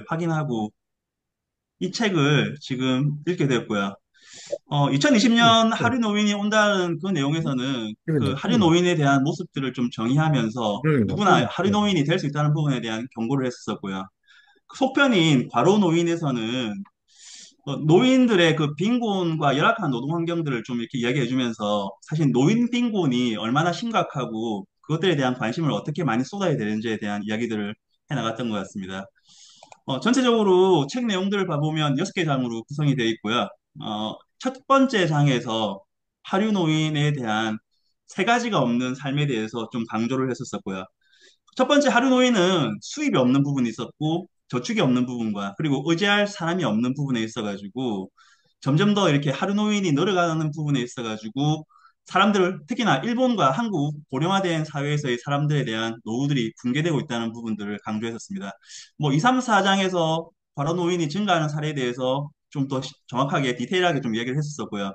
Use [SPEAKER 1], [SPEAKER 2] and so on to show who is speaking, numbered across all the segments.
[SPEAKER 1] 확인하고 이 책을 지금 읽게 되었고요.
[SPEAKER 2] 네,
[SPEAKER 1] 2020년
[SPEAKER 2] 네.
[SPEAKER 1] 하류 노인이 온다는 그 내용에서는 그
[SPEAKER 2] 그러니까,
[SPEAKER 1] 하류 노인에 대한 모습들을 좀 정의하면서
[SPEAKER 2] 그러니까,
[SPEAKER 1] 누구나 하류 노인이 될 수 있다는 부분에 대한 경고를 했었고요. 속편인 과로 노인에서는 노인들의 그 빈곤과 열악한 노동 환경들을 좀 이렇게 이야기해 주면서 사실 노인 빈곤이 얼마나 심각하고 그것들에 대한 관심을 어떻게 많이 쏟아야 되는지에 대한 이야기들을 해 나갔던 것 같습니다. 전체적으로 책 내용들을 봐보면 6개 장으로 구성이 되어 있고요. 첫 번째 장에서 하류 노인에 대한 세 가지가 없는 삶에 대해서 좀 강조를 했었었고요. 첫 번째 하류 노인은 수입이 없는 부분이 있었고 저축이 없는 부분과 그리고 의지할 사람이 없는 부분에 있어가지고 점점 더 이렇게 하류 노인이 늘어가는 부분에 있어가지고 사람들을 특히나 일본과 한국 고령화된 사회에서의 사람들에 대한 노후들이 붕괴되고 있다는 부분들을 강조했었습니다. 뭐 2, 3, 4장에서 과로 노인이 증가하는 사례에 대해서 좀 더 정확하게 디테일하게 좀 얘기를 했었고요.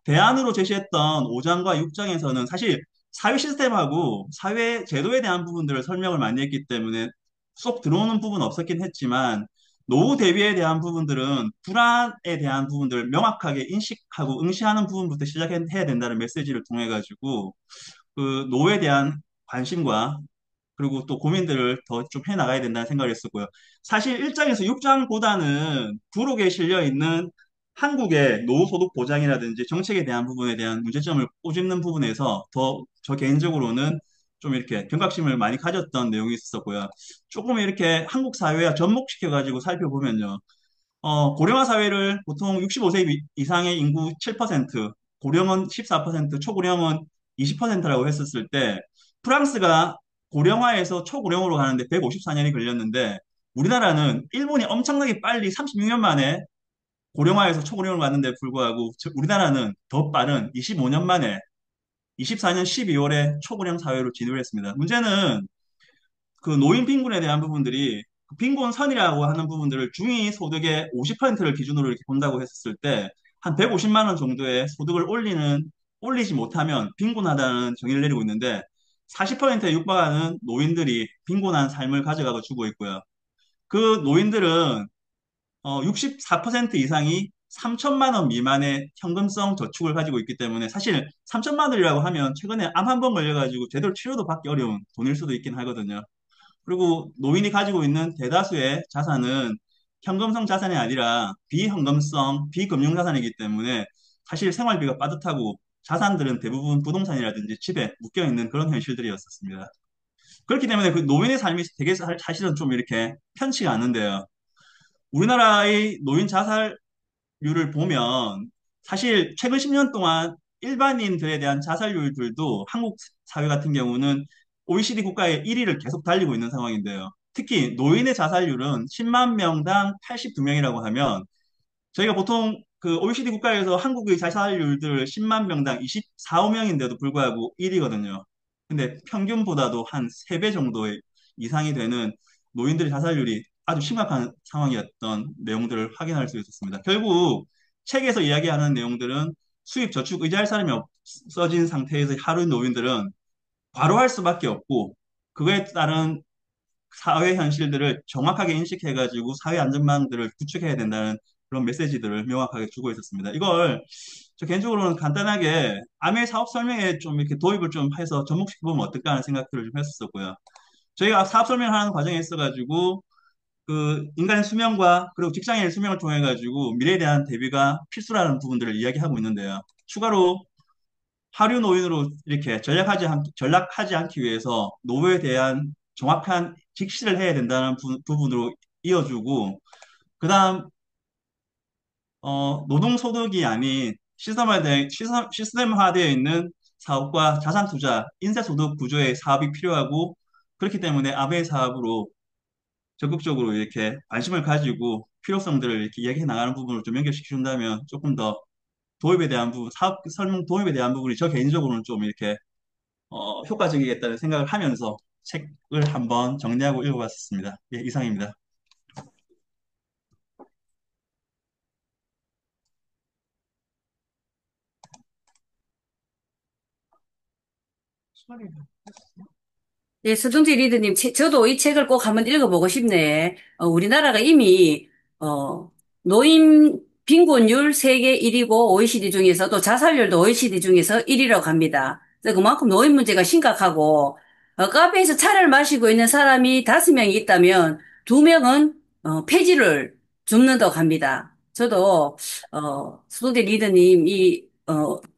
[SPEAKER 1] 대안으로 제시했던 5장과 6장에서는 사실 사회 시스템하고 사회 제도에 대한 부분들을 설명을 많이 했기 때문에 쏙 들어오는 부분은 없었긴 했지만 노후 대비에 대한 부분들은 불안에 대한 부분들을 명확하게 인식하고 응시하는 부분부터 시작해야 된다는 메시지를 통해 가지고 그 노후에 대한 관심과 그리고 또 고민들을 더 좀 해나가야 된다는 생각을 했었고요. 사실 1장에서 6장보다는 부록에 실려 있는 한국의 노후소득 보장이라든지 정책에 대한 부분에 대한 문제점을 꼬집는 부분에서 더 저 개인적으로는 좀 이렇게 경각심을 많이 가졌던 내용이 있었고요. 조금 이렇게 한국 사회와 접목시켜가지고 살펴보면요. 고령화 사회를 보통 65세 이상의 인구 7%, 고령은 14%, 초고령은 20%라고 했었을 때, 프랑스가 고령화에서 초고령으로 가는데 154년이 걸렸는데, 우리나라는 일본이 엄청나게 빨리 36년 만에 고령화에서 초고령으로 갔는데 불구하고, 우리나라는 더 빠른 25년 만에 24년 12월에 초고령 사회로 진입을 했습니다. 문제는 그 노인 빈곤에 대한 부분들이 그 빈곤선이라고 하는 부분들을 중위 소득의 50%를 기준으로 이렇게 본다고 했었을 때 한 150만 원 정도의 소득을 올리지 못하면 빈곤하다는 정의를 내리고 있는데 40%에 육박하는 노인들이 빈곤한 삶을 가져가고 주고 있고요. 그 노인들은 64% 이상이 3천만 원 미만의 현금성 저축을 가지고 있기 때문에 사실 3천만 원이라고 하면 최근에 암 한 번 걸려가지고 제대로 치료도 받기 어려운 돈일 수도 있긴 하거든요. 그리고 노인이 가지고 있는 대다수의 자산은 현금성 자산이 아니라 비현금성, 비금융 자산이기 때문에 사실 생활비가 빠듯하고 자산들은 대부분 부동산이라든지 집에 묶여 있는 그런 현실들이었었습니다. 그렇기 때문에 그 노인의 삶이 되게 사실은 좀 이렇게 편치가 않는데요. 우리나라의 노인 자살률을 보면 사실 최근 10년 동안 일반인들에 대한 자살률들도 한국 사회 같은 경우는 OECD 국가의 1위를 계속 달리고 있는 상황인데요. 특히 노인의 자살률은 10만 명당 82명이라고 하면 저희가 보통 그 OECD 국가에서 한국의 자살률들 10만 명당 24, 5명인데도 불구하고 1위거든요. 근데 평균보다도 한 3배 정도의 이상이 되는 노인들의 자살률이 아주 심각한 상황이었던 내용들을 확인할 수 있었습니다. 결국 책에서 이야기하는 내용들은 수입 저축 의지할 사람이 없어진 상태에서 하루 노인들은 과로할 수밖에 없고 그거에 따른 사회 현실들을 정확하게 인식해가지고 사회 안전망들을 구축해야 된다는 그런 메시지들을 명확하게 주고 있었습니다. 이걸 저 개인적으로는 간단하게 암의 사업 설명에 좀 이렇게 도입을 좀 해서 접목시켜보면 어떨까 하는 생각들을 좀 했었고요. 저희가 사업 설명하는 과정에 있어가지고 그 인간의 수명과 그리고 직장인의 수명을 통해 가지고 미래에 대한 대비가 필수라는 부분들을 이야기하고 있는데요. 추가로 하류 노인으로 이렇게 전락하지 않기 위해서 노후에 대한 정확한 직시를 해야 된다는 부분으로 이어주고, 그 다음, 노동소득이 아닌 시스템화되어 있는 사업과 자산 투자, 인쇄소득 구조의 사업이 필요하고, 그렇기 때문에 아베 사업으로 적극적으로 이렇게 관심을 가지고 필요성들을 이렇게 이야기해 나가는 부분을 좀 연결시켜준다면 조금 더 도입에 대한 부분, 사업 설명 도입에 대한 부분이 저 개인적으로는 좀 이렇게 효과적이겠다는 생각을 하면서 책을 한번 정리하고 읽어봤습니다. 예, 이상입니다.
[SPEAKER 2] 예, 서동재 리더님, 저도 이 책을 꼭 한번 읽어보고 싶네. 우리나라가 이미, 노인 빈곤율 세계 1위고 OECD 중에서도 자살률도 OECD 중에서 1위라고 합니다. 그래서 그만큼 노인 문제가 심각하고, 카페에서 차를 마시고 있는 사람이 5명이 있다면 2명은, 폐지를 줍는다고 합니다. 저도, 서동재 리더님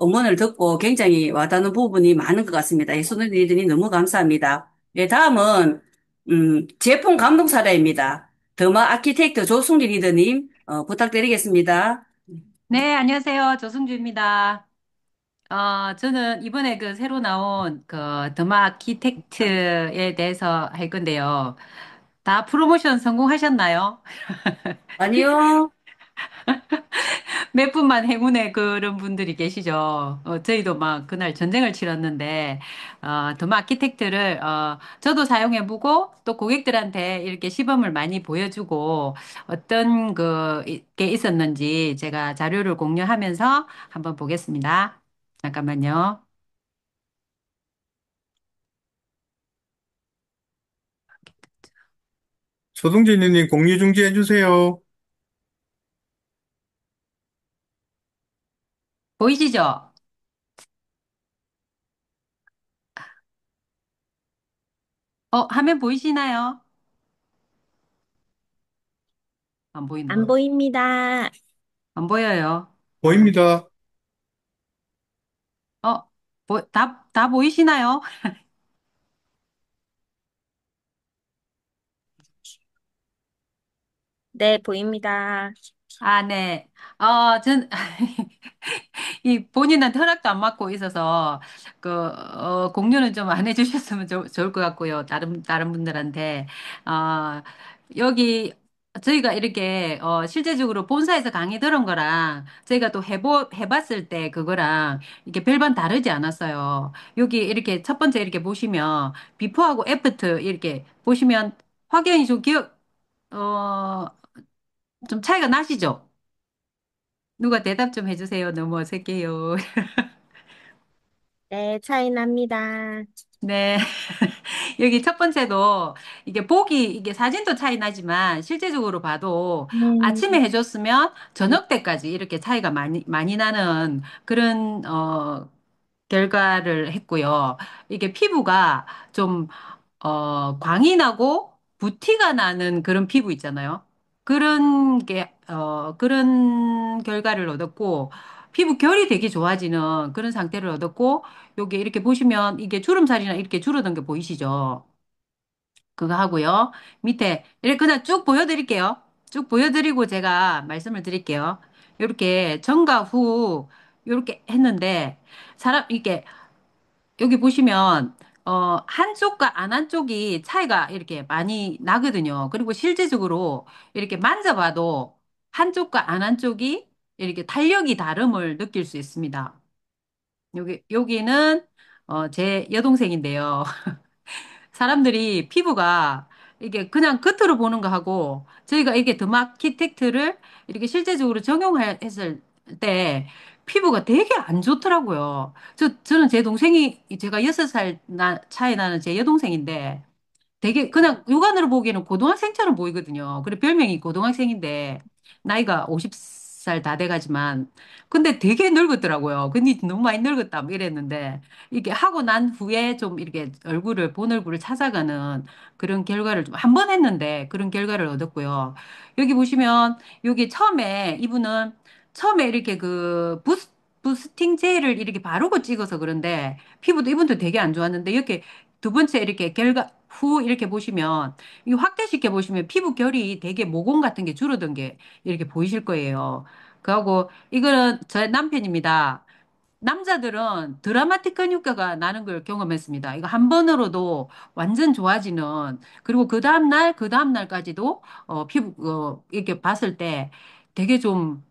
[SPEAKER 2] 응원을 듣고 굉장히 와닿는 부분이 많은 것 같습니다. 예, 서동재 리더님 너무 감사합니다. 네, 다음은 제품 감동 사례입니다. 더마 아키텍트 조승리 리더님 부탁드리겠습니다.
[SPEAKER 3] 네, 안녕하세요. 조승주입니다. 저는 이번에 그 새로 나온 그 더마 아키텍트에 대해서 할 건데요. 다 프로모션 성공하셨나요?
[SPEAKER 2] 아니요.
[SPEAKER 3] 몇 분만 행운의 그런 분들이 계시죠. 저희도 막 그날 전쟁을 치렀는데, 더마 아키텍트를, 저도 사용해보고 또 고객들한테 이렇게 시범을 많이 보여주고 어떤 게 있었는지 제가 자료를 공유하면서 한번 보겠습니다. 잠깐만요.
[SPEAKER 4] 서동진님 공유 중지해 주세요.
[SPEAKER 3] 보이시죠? 화면 보이시나요? 안
[SPEAKER 5] 안
[SPEAKER 3] 보이나?
[SPEAKER 5] 보입니다.
[SPEAKER 3] 안 보여요.
[SPEAKER 4] 보입니다.
[SPEAKER 3] 다 보이시나요?
[SPEAKER 5] 네, 보입니다.
[SPEAKER 3] 아, 네. 이 본인한테 허락도 안 받고 있어서, 공유는 좀 안 해주셨으면 좋을 것 같고요. 다른 분들한테. 어, 여기, 저희가 이렇게, 실제적으로 본사에서 강의 들은 거랑, 저희가 또 해봤을 때 그거랑, 이게 별반 다르지 않았어요. 여기 이렇게 첫 번째 이렇게 보시면, 비포하고 애프터 이렇게 보시면, 확연히 어, 좀 차이가 나시죠? 누가 대답 좀 해주세요. 너무 어색해요.
[SPEAKER 5] 네, 차이 납니다.
[SPEAKER 3] 네. 여기 첫 번째도 이게 사진도 차이 나지만 실제적으로 봐도 아침에
[SPEAKER 5] 음,
[SPEAKER 3] 해줬으면 저녁 때까지 이렇게 차이가 많이 나는 그런, 결과를 했고요. 이게 피부가 좀, 광이 나고 부티가 나는 그런 피부 있잖아요. 그런 결과를 얻었고, 피부 결이 되게 좋아지는 그런 상태를 얻었고, 여기 이렇게 보시면 이게 주름살이나 이렇게 줄어든 게 보이시죠? 그거 하고요. 밑에 이렇게 그냥 쭉 보여드릴게요. 쭉 보여드리고 제가 말씀을 드릴게요. 이렇게 전과 후 이렇게 했는데 이렇게 여기 보시면 한쪽과 안 한쪽이 차이가 이렇게 많이 나거든요. 그리고 실제적으로 이렇게 만져봐도 한쪽과 안 한쪽이 이렇게 탄력이 다름을 느낄 수 있습니다. 여기는 제 여동생인데요. 사람들이 피부가 이게 그냥 겉으로 보는 거 하고 저희가 이게 더마키텍트를 이렇게 실제적으로 적용했을 때 피부가 되게 안 좋더라고요. 저는 제 동생이 제가 6살 차이 나는 제 여동생인데 되게 그냥 육안으로 보기에는 고등학생처럼 보이거든요. 그래 별명이 고등학생인데 나이가 50살 다 돼가지만 근데 되게 늙었더라고요. 근데 너무 많이 늙었다 뭐 이랬는데 이게 하고 난 후에 좀 이렇게 본 얼굴을 찾아가는 그런 결과를 좀 한 번 했는데 그런 결과를 얻었고요. 여기 보시면 여기 이분은 처음에 이렇게 부스팅 젤을 이렇게 바르고 찍어서 그런데 이분도 되게 안 좋았는데 이렇게 두 번째 이렇게 결과 후 이렇게 보시면 이 확대시켜 보시면 피부 결이 되게 모공 같은 게 줄어든 게 이렇게 보이실 거예요. 그하고 이거는 저의 남편입니다. 남자들은 드라마틱한 효과가 나는 걸 경험했습니다. 이거 한 번으로도 완전 좋아지는 그리고 그 다음 날까지도 이렇게 봤을 때 되게 좀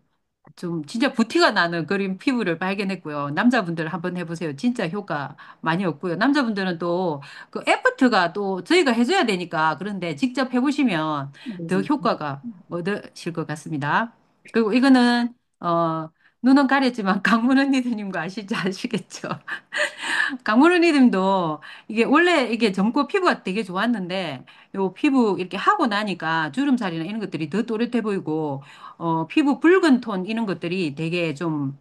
[SPEAKER 3] 진짜 부티가 나는 그런 피부를 발견했고요. 남자분들 한번 해보세요. 진짜 효과 많이 없고요. 남자분들은 또 그 애프터가 또 저희가 해줘야 되니까 그런데 직접 해보시면 더 효과가 얻으실 것 같습니다. 그리고 이거는 눈은 가렸지만 강문 언니들님 거 아시겠죠? 강문우 님도 이게 원래 이게 젊고 피부가 되게 좋았는데 요 피부 이렇게 하고 나니까 주름살이나 이런 것들이 더 또렷해 보이고 피부 붉은 톤 이런 것들이 되게 좀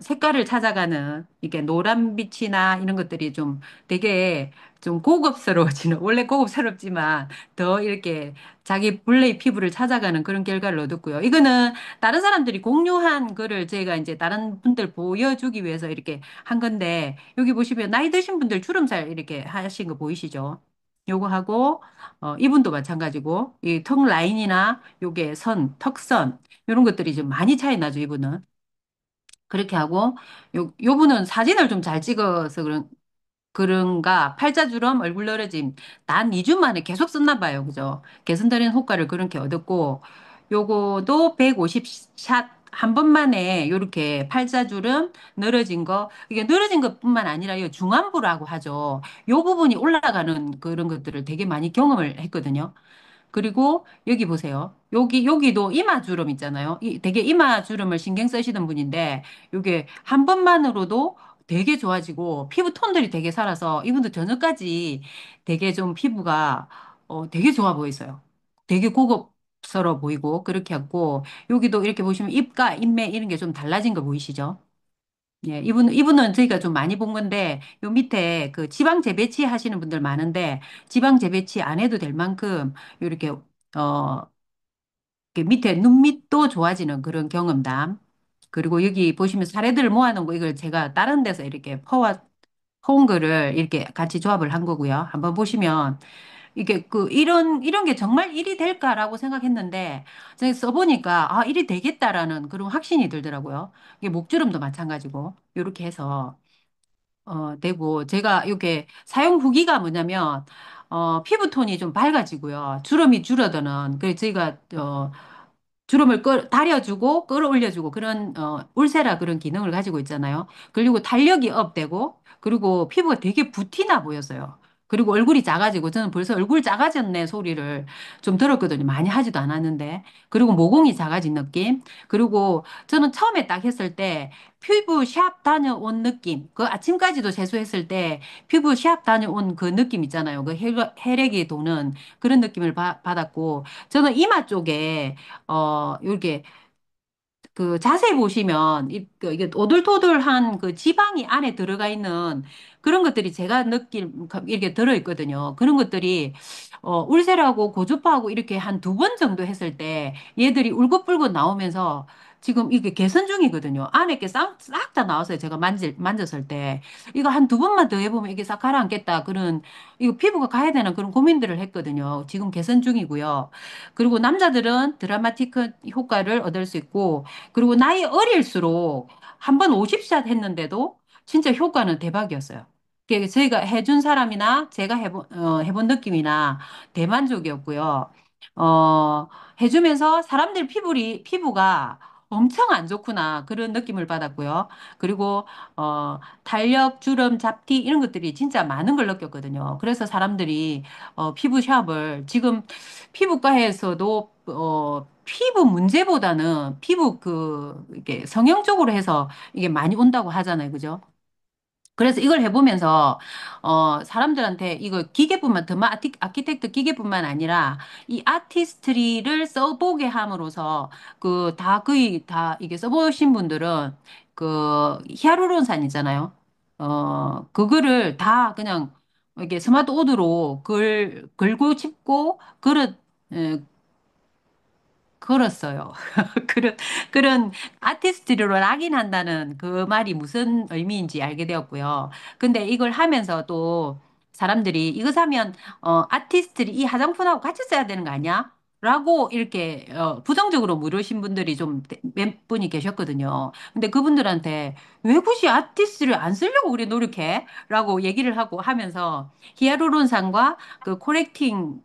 [SPEAKER 3] 색깔을 찾아가는 이게 노란빛이나 이런 것들이 좀 되게 좀 고급스러워지는 원래 고급스럽지만 더 이렇게 자기 본래의 피부를 찾아가는 그런 결과를 얻었고요. 이거는 다른 사람들이 공유한 거를 제가 이제 다른 분들 보여주기 위해서 이렇게 한 건데 여기 보시면 나이 드신 분들 주름살 이렇게 하신 거 보이시죠? 요거 하고 이분도 마찬가지고 이 턱 라인이나 요게 선, 턱선 이런 것들이 좀 많이 차이 나죠, 이분은. 그렇게 하고 요분은 사진을 좀 잘 찍어서 그런가 팔자주름, 얼굴 늘어짐 단 2주 만에 계속 썼나 봐요. 그죠? 개선되는 효과를 그렇게 얻었고 요거도 150샷 한 번만에 요렇게 팔자주름 늘어진 거 이게 늘어진 것뿐만 아니라 이 중안부라고 하죠. 요 부분이 올라가는 그런 것들을 되게 많이 경험을 했거든요. 그리고 여기 보세요. 여기도 이마주름 있잖아요. 되게 이마주름을 신경 쓰시던 분인데, 이게 한 번만으로도 되게 좋아지고, 피부 톤들이 되게 살아서, 이분도 저녁까지 되게 좀 피부가, 되게 좋아 보이세요. 되게 고급스러워 보이고, 그렇게 하고, 여기도 이렇게 보시면 입가, 인매 이런 게 좀 달라진 거 보이시죠? 예, 이분은 저희가 좀 많이 본 건데, 요 밑에 그 지방 재배치 하시는 분들 많은데, 지방 재배치 안 해도 될 만큼, 요렇게, 이렇게 밑에 눈밑도 좋아지는 그런 경험담. 그리고 여기 보시면 사례들을 모아놓은 거, 이걸 제가 다른 데서 이렇게 퍼온 거를 이렇게 같이 조합을 한 거고요. 한번 보시면, 이게 이런 게 정말 일이 될까라고 생각했는데, 제가 써보니까, 아, 일이 되겠다라는 그런 확신이 들더라고요. 이게 목주름도 마찬가지고, 요렇게 해서. 되고, 제가 이게 사용 후기가 뭐냐면, 피부톤이 좀 밝아지고요. 주름이 줄어드는, 그래서 저희가, 주름을 다려주고 끌어올려주고 그런, 울세라 그런 기능을 가지고 있잖아요. 그리고 탄력이 업되고, 그리고 피부가 되게 부티나 보였어요. 그리고 얼굴이 작아지고, 저는 벌써 얼굴 작아졌네 소리를 좀 들었거든요. 많이 하지도 않았는데. 그리고 모공이 작아진 느낌. 그리고 저는 처음에 딱 했을 때, 피부 샵 다녀온 느낌. 그 아침까지도 세수했을 때 피부 샵 다녀온 그 느낌 있잖아요. 그 혈액이 도는 그런 느낌을 받았고, 저는 이마 쪽에, 이렇게 그 자세히 보시면 이게 오돌토돌한 그 지방이 안에 들어가 있는 그런 것들이 제가 느낄 이렇게 들어 있거든요. 그런 것들이 울세라고 고주파하고 이렇게 한 두 번 정도 했을 때 얘들이 울긋불긋 나오면서 지금 이게 개선 중이거든요. 안에 게 싹 다 나왔어요. 제가 만졌을 때 이거 한 두 번만 더 해보면 이게 싹 가라앉겠다. 그런 이거 피부가 가야 되나 그런 고민들을 했거든요. 지금 개선 중이고요. 그리고 남자들은 드라마틱한 효과를 얻을 수 있고 그리고 나이 어릴수록 한 번 50샷 했는데도 진짜 효과는 대박이었어요. 저희가 해준 사람이나 제가 해본 느낌이나 대만족이었고요. 어, 해주면서 사람들 피부가 엄청 안 좋구나. 그런 느낌을 받았고요. 그리고, 탄력, 주름, 잡티, 이런 것들이 진짜 많은 걸 느꼈거든요. 그래서 사람들이, 피부 샵을 지금 피부과에서도, 피부 문제보다는 피부 이게 성형 쪽으로 해서 이게 많이 온다고 하잖아요. 그죠? 그래서 이걸 해보면서, 사람들한테 이거 기계뿐만, 더마 아키텍트 기계뿐만 아니라 이 아티스트리를 써보게 함으로써 거의 다 이게 써보신 분들은 히아루론산 있잖아요. 그거를 다 그냥 이게 스마트 오드로 걸고 짚고 걸었어요. 그런 아티스트로 락인한다는 그 말이 무슨 의미인지 알게 되었고요. 근데 이걸 하면서 또 사람들이 이거 사면 아티스트리 이 화장품하고 같이 써야 되는 거 아니야? 라고 이렇게 부정적으로 물으신 분들이 좀 몇 분이 계셨거든요. 근데 그분들한테 왜 굳이 아티스트를 안 쓰려고 우리 노력해? 라고 얘기를 하고 하면서 히아루론산과 그 코렉팅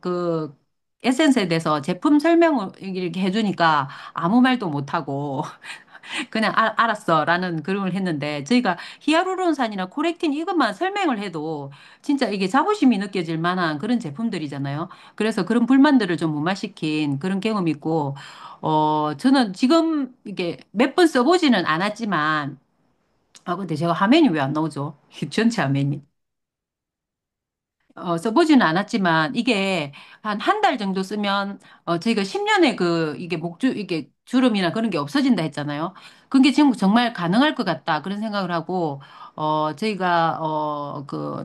[SPEAKER 3] 에센스에 대해서 제품 설명을 이렇게 해주니까 아무 말도 못하고 그냥 알았어 라는 그림을 했는데 저희가 히아루론산이나 코렉틴 이것만 설명을 해도 진짜 이게 자부심이 느껴질 만한 그런 제품들이잖아요. 그래서 그런 불만들을 좀 무마시킨 그런 경험이 있고 저는 지금 이게 몇 번 써보지는 않았지만, 근데 제가 화면이 왜 안 나오죠? 전체 화면이. 써보지는 않았지만, 이게 한 달 정도 쓰면, 저희가 10년에 이게 이게 주름이나 그런 게 없어진다 했잖아요. 그게 지금 정말 가능할 것 같다. 그런 생각을 하고, 저희가,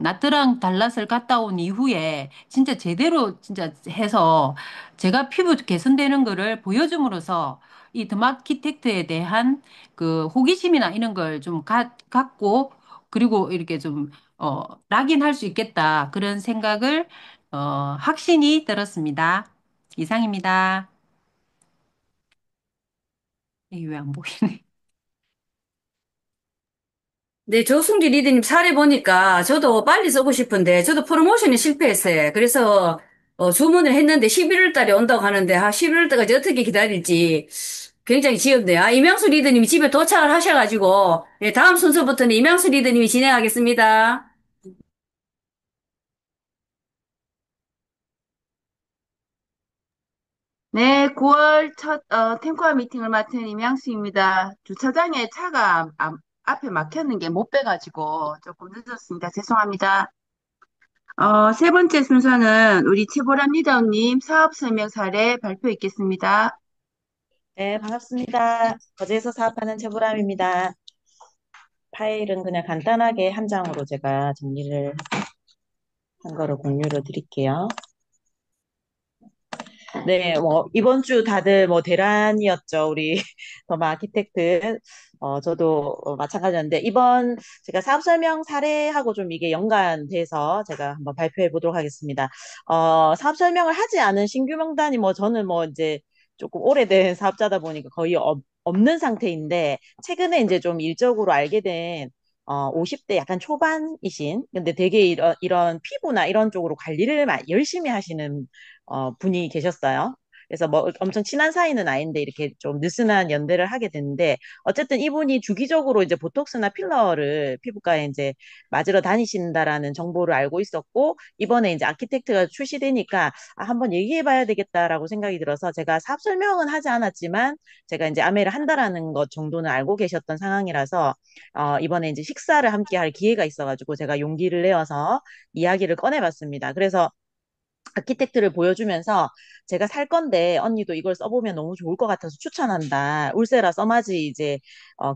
[SPEAKER 3] 나트랑 달랏을 갔다 온 이후에, 진짜 제대로 진짜 해서, 제가 피부 개선되는 거를 보여줌으로써, 이 더마키텍트에 대한 그 호기심이나 이런 걸 좀 갖고, 그리고 이렇게 좀 낙인할 수 있겠다. 그런 생각을, 확신이 들었습니다. 이상입니다. 이게 왜 안 보이네.
[SPEAKER 2] 네, 조승주 리더님 사례 보니까 저도 빨리 쓰고 싶은데 저도 프로모션이 실패했어요. 그래서 주문을 했는데 11월 달에 온다고 하는데 11월 달까지 어떻게 기다릴지 굉장히 지겹네요. 이명수 리더님이 집에 도착을 하셔가지고 네, 다음 순서부터는 이명수 리더님이 진행하겠습니다.
[SPEAKER 6] 네, 9월 첫 탱커 미팅을 맡은 임양수입니다. 주차장에 차가 앞에 막혔는 게 못 빼가지고 조금 늦었습니다. 죄송합니다. 세 번째 순서는 우리 최보람 리더님 사업 설명 사례 발표 있겠습니다.
[SPEAKER 7] 네, 반갑습니다. 거제에서 사업하는 최보람입니다. 파일은 그냥 간단하게 한 장으로 제가 정리를 한 거로 공유를 드릴게요. 네, 뭐, 이번 주 다들 뭐, 대란이었죠. 우리 더마 아키텍트. 저도 마찬가지였는데, 이번 제가 사업 설명 사례하고 좀 이게 연관돼서 제가 한번 발표해 보도록 하겠습니다. 사업 설명을 하지 않은 신규 명단이 뭐, 저는 뭐, 이제 조금 오래된 사업자다 보니까 거의 없는 상태인데, 최근에 이제 좀 일적으로 알게 된 50대 약간 초반이신, 근데 되게 이런 피부나 이런 쪽으로 관리를 열심히 하시는 분이 계셨어요. 그래서 뭐 엄청 친한 사이는 아닌데 이렇게 좀 느슨한 연대를 하게 됐는데 어쨌든 이분이 주기적으로 이제 보톡스나 필러를 피부과에 이제 맞으러 다니신다라는 정보를 알고 있었고 이번에 이제 아키텍트가 출시되니까 한번 얘기해 봐야 되겠다라고 생각이 들어서 제가 사업 설명은 하지 않았지만 제가 이제 아메를 한다라는 것 정도는 알고 계셨던 상황이라서 이번에 이제 식사를 함께 할 기회가 있어가지고 제가 용기를 내어서 이야기를 꺼내봤습니다. 그래서 아키텍트를 보여주면서 제가 살 건데 언니도 이걸 써보면 너무 좋을 것 같아서 추천한다. 울세라 써마지 이제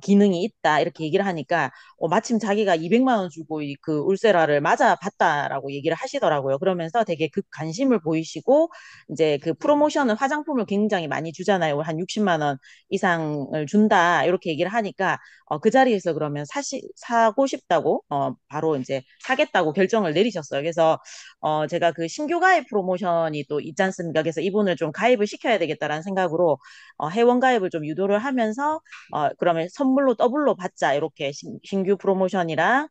[SPEAKER 7] 기능이 있다. 이렇게 얘기를 하니까 마침 자기가 200만 원 주고 그 울세라를 맞아봤다라고 얘기를 하시더라고요. 그러면서 되게 급 관심을 보이시고 이제 그 프로모션은 화장품을 굉장히 많이 주잖아요. 한 60만 원 이상을 준다. 이렇게 얘기를 하니까 그 자리에서 그러면 사고 싶다고 바로 이제 사겠다고 결정을 내리셨어요. 그래서 제가 그 신규 가입 프로모션이 또 있지 않습니까? 그래서 이분을 좀 가입을 시켜야 되겠다라는 생각으로 회원 가입을 좀 유도를 하면서 그러면 선물로 더블로 받자 이렇게 신규 프로모션이랑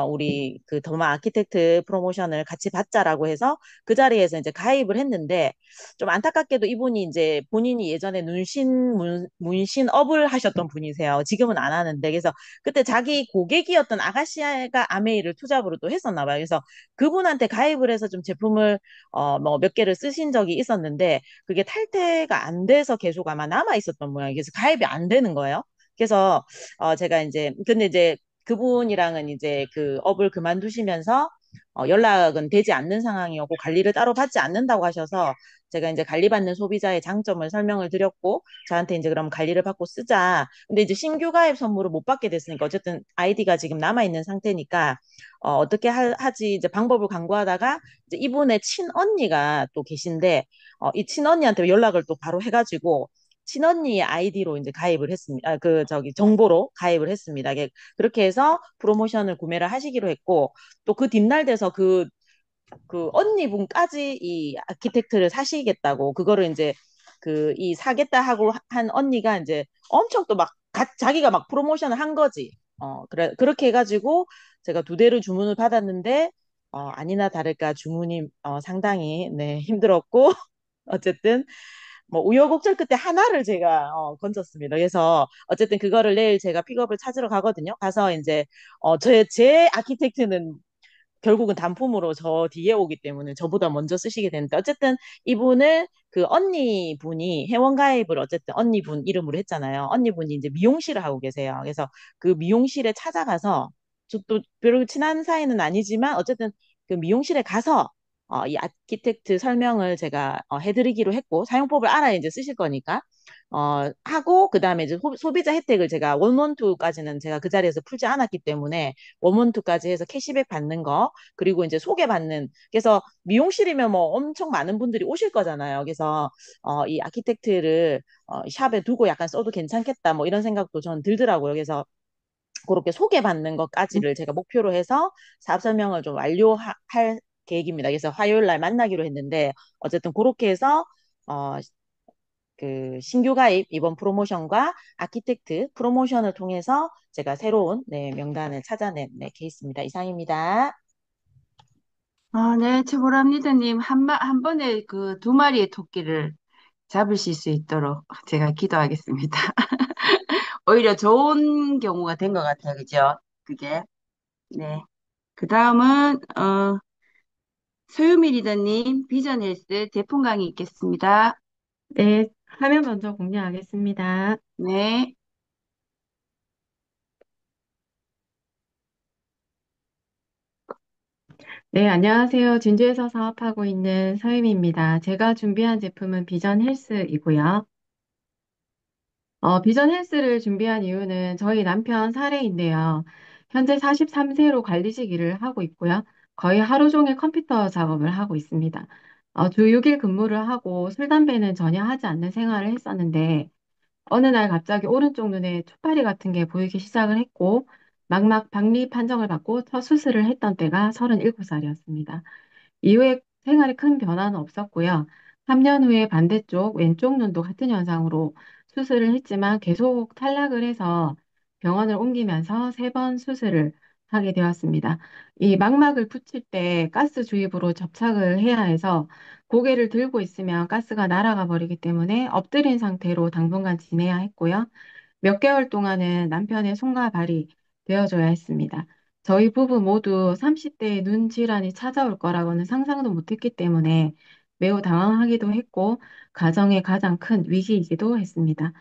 [SPEAKER 7] 우리 그 더마 아키텍트 프로모션을 같이 받자라고 해서 그 자리에서 이제 가입을 했는데 좀 안타깝게도 이분이 이제 본인이 예전에 문신업을 하셨던 분이세요. 지금은 안 하는데 그래서 그때 자기 고객이었던 아가씨가 아메이를 투잡으로 또 했었나 봐요. 그래서 그분한테 가입을 해서 좀 제품을 뭐 몇 개를 쓰신 적이 있었는데 그게 탈퇴가 안 돼서 계속 아마 남아 있었던 모양이에요. 그래서 가입이 안 되는 거예요. 그래서 제가 이제 근데 이제 그분이랑은 이제 그 업을 그만두시면서 연락은 되지 않는 상황이었고 관리를 따로 받지 않는다고 하셔서 제가 이제 관리받는 소비자의 장점을 설명을 드렸고 저한테 이제 그럼 관리를 받고 쓰자. 근데 이제 신규 가입 선물을 못 받게 됐으니까 어쨌든 아이디가 지금 남아 있는 상태니까 어떻게 하지 이제 방법을 강구하다가 이제 이분의 친언니가 또 계신데 이 친언니한테 연락을 또 바로 해가지고 친언니의 아이디로 이제 가입을 했습니다. 그 저기 정보로 가입을 했습니다. 그렇게 해서 프로모션을 구매를 하시기로 했고 또 그 뒷날 돼서 그 언니분까지 이 아키텍트를 사시겠다고 그거를 이제 그 이 사겠다 하고 한 언니가 이제 엄청 또 막 자기가 막 프로모션을 한 거지. 그래 그렇게 해가지고 제가 두 대를 주문을 받았는데 아니나 다를까 주문이 상당히 네 힘들었고 어쨌든 뭐 우여곡절 끝에 하나를 제가 건졌습니다. 그래서 어쨌든 그거를 내일 제가 픽업을 찾으러 가거든요. 가서 이제 제 아키텍트는 결국은 단품으로 저 뒤에 오기 때문에 저보다 먼저 쓰시게 되는데 어쨌든 이분은 그 언니분이 회원가입을 어쨌든 언니분 이름으로 했잖아요. 언니분이 이제 미용실을 하고 계세요. 그래서 그 미용실에 찾아가서 저도 별로 친한 사이는 아니지만 어쨌든 그 미용실에 가서 이 아키텍트 설명을 제가 해드리기로 했고 사용법을 알아야 이제 쓰실 거니까 하고 그다음에 이제 소비자 혜택을 제가 원원투까지는 제가 그 자리에서 풀지 않았기 때문에 원원투까지 해서 캐시백 받는 거 그리고 이제 소개받는 그래서 미용실이면 뭐 엄청 많은 분들이 오실 거잖아요. 그래서 이 아키텍트를 샵에 두고 약간 써도 괜찮겠다 뭐 이런 생각도 전 들더라고요. 그래서 그렇게 소개받는 것까지를 제가 목표로 해서 사업 설명을 좀 완료할 계획입니다. 그래서 화요일 날 만나기로 했는데 어쨌든 그렇게 해서 어, 그 신규 가입 이번 프로모션과 아키텍트 프로모션을 통해서 제가 새로운 네, 명단을 찾아낸 네, 케이스입니다. 이상입니다.
[SPEAKER 6] 아, 네, 최보람 리더님, 한 번에 그 두 마리의 토끼를 잡으실 수 있도록 제가 기도하겠습니다. 오히려 좋은 경우가 된 것 같아요. 그죠? 그게. 네. 그 다음은, 소유미 리더님, 비전 헬스 제품 강의 있겠습니다.
[SPEAKER 8] 네, 화면 먼저 공유하겠습니다.
[SPEAKER 6] 네.
[SPEAKER 8] 네, 안녕하세요. 진주에서 사업하고 있는 서유미입니다. 제가 준비한 제품은 비전 헬스이고요. 비전 헬스를 준비한 이유는 저희 남편 사례인데요. 현재 43세로 관리직 일을 하고 있고요. 거의 하루 종일 컴퓨터 작업을 하고 있습니다. 주 6일 근무를 하고 술, 담배는 전혀 하지 않는 생활을 했었는데, 어느 날 갑자기 오른쪽 눈에 초파리 같은 게 보이기 시작을 했고, 망막 박리 판정을 받고 첫 수술을 했던 때가 37살이었습니다. 이후에 생활에 큰 변화는 없었고요. 3년 후에 반대쪽 왼쪽 눈도 같은 현상으로 수술을 했지만 계속 탈락을 해서 병원을 옮기면서 3번 수술을 하게 되었습니다. 이 망막을 붙일 때 가스 주입으로 접착을 해야 해서 고개를 들고 있으면 가스가 날아가 버리기 때문에 엎드린 상태로 당분간 지내야 했고요. 몇 개월 동안은 남편의 손과 발이 되어줘야 했습니다. 저희 부부 모두 30대에 눈 질환이 찾아올 거라고는 상상도 못했기 때문에 매우 당황하기도 했고, 가정의 가장 큰 위기이기도 했습니다.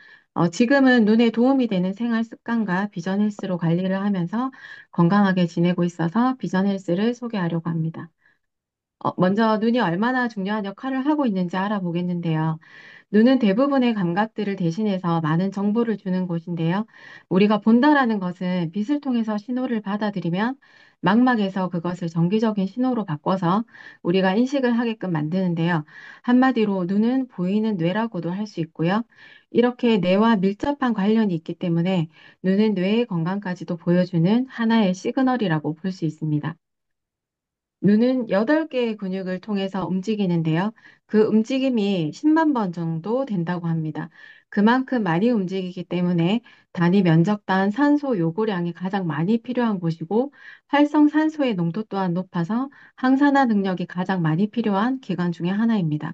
[SPEAKER 8] 지금은 눈에 도움이 되는 생활 습관과 비전 헬스로 관리를 하면서 건강하게 지내고 있어서 비전 헬스를 소개하려고 합니다. 먼저 눈이 얼마나 중요한 역할을 하고 있는지 알아보겠는데요. 눈은 대부분의 감각들을 대신해서 많은 정보를 주는 곳인데요. 우리가 본다라는 것은 빛을 통해서 신호를 받아들이면 망막에서 그것을 정기적인 신호로 바꿔서 우리가 인식을 하게끔 만드는데요. 한마디로 눈은 보이는 뇌라고도 할 수 있고요. 이렇게 뇌와 밀접한 관련이 있기 때문에 눈은 뇌의 건강까지도 보여주는 하나의 시그널이라고 볼 수 있습니다. 눈은 8개의 근육을 통해서 움직이는데요. 그 움직임이 10만 번 정도 된다고 합니다. 그만큼 많이 움직이기 때문에 단위 면적당 산소 요구량이 가장 많이 필요한 곳이고 활성 산소의 농도 또한 높아서 항산화 능력이 가장 많이 필요한 기관 중에 하나입니다.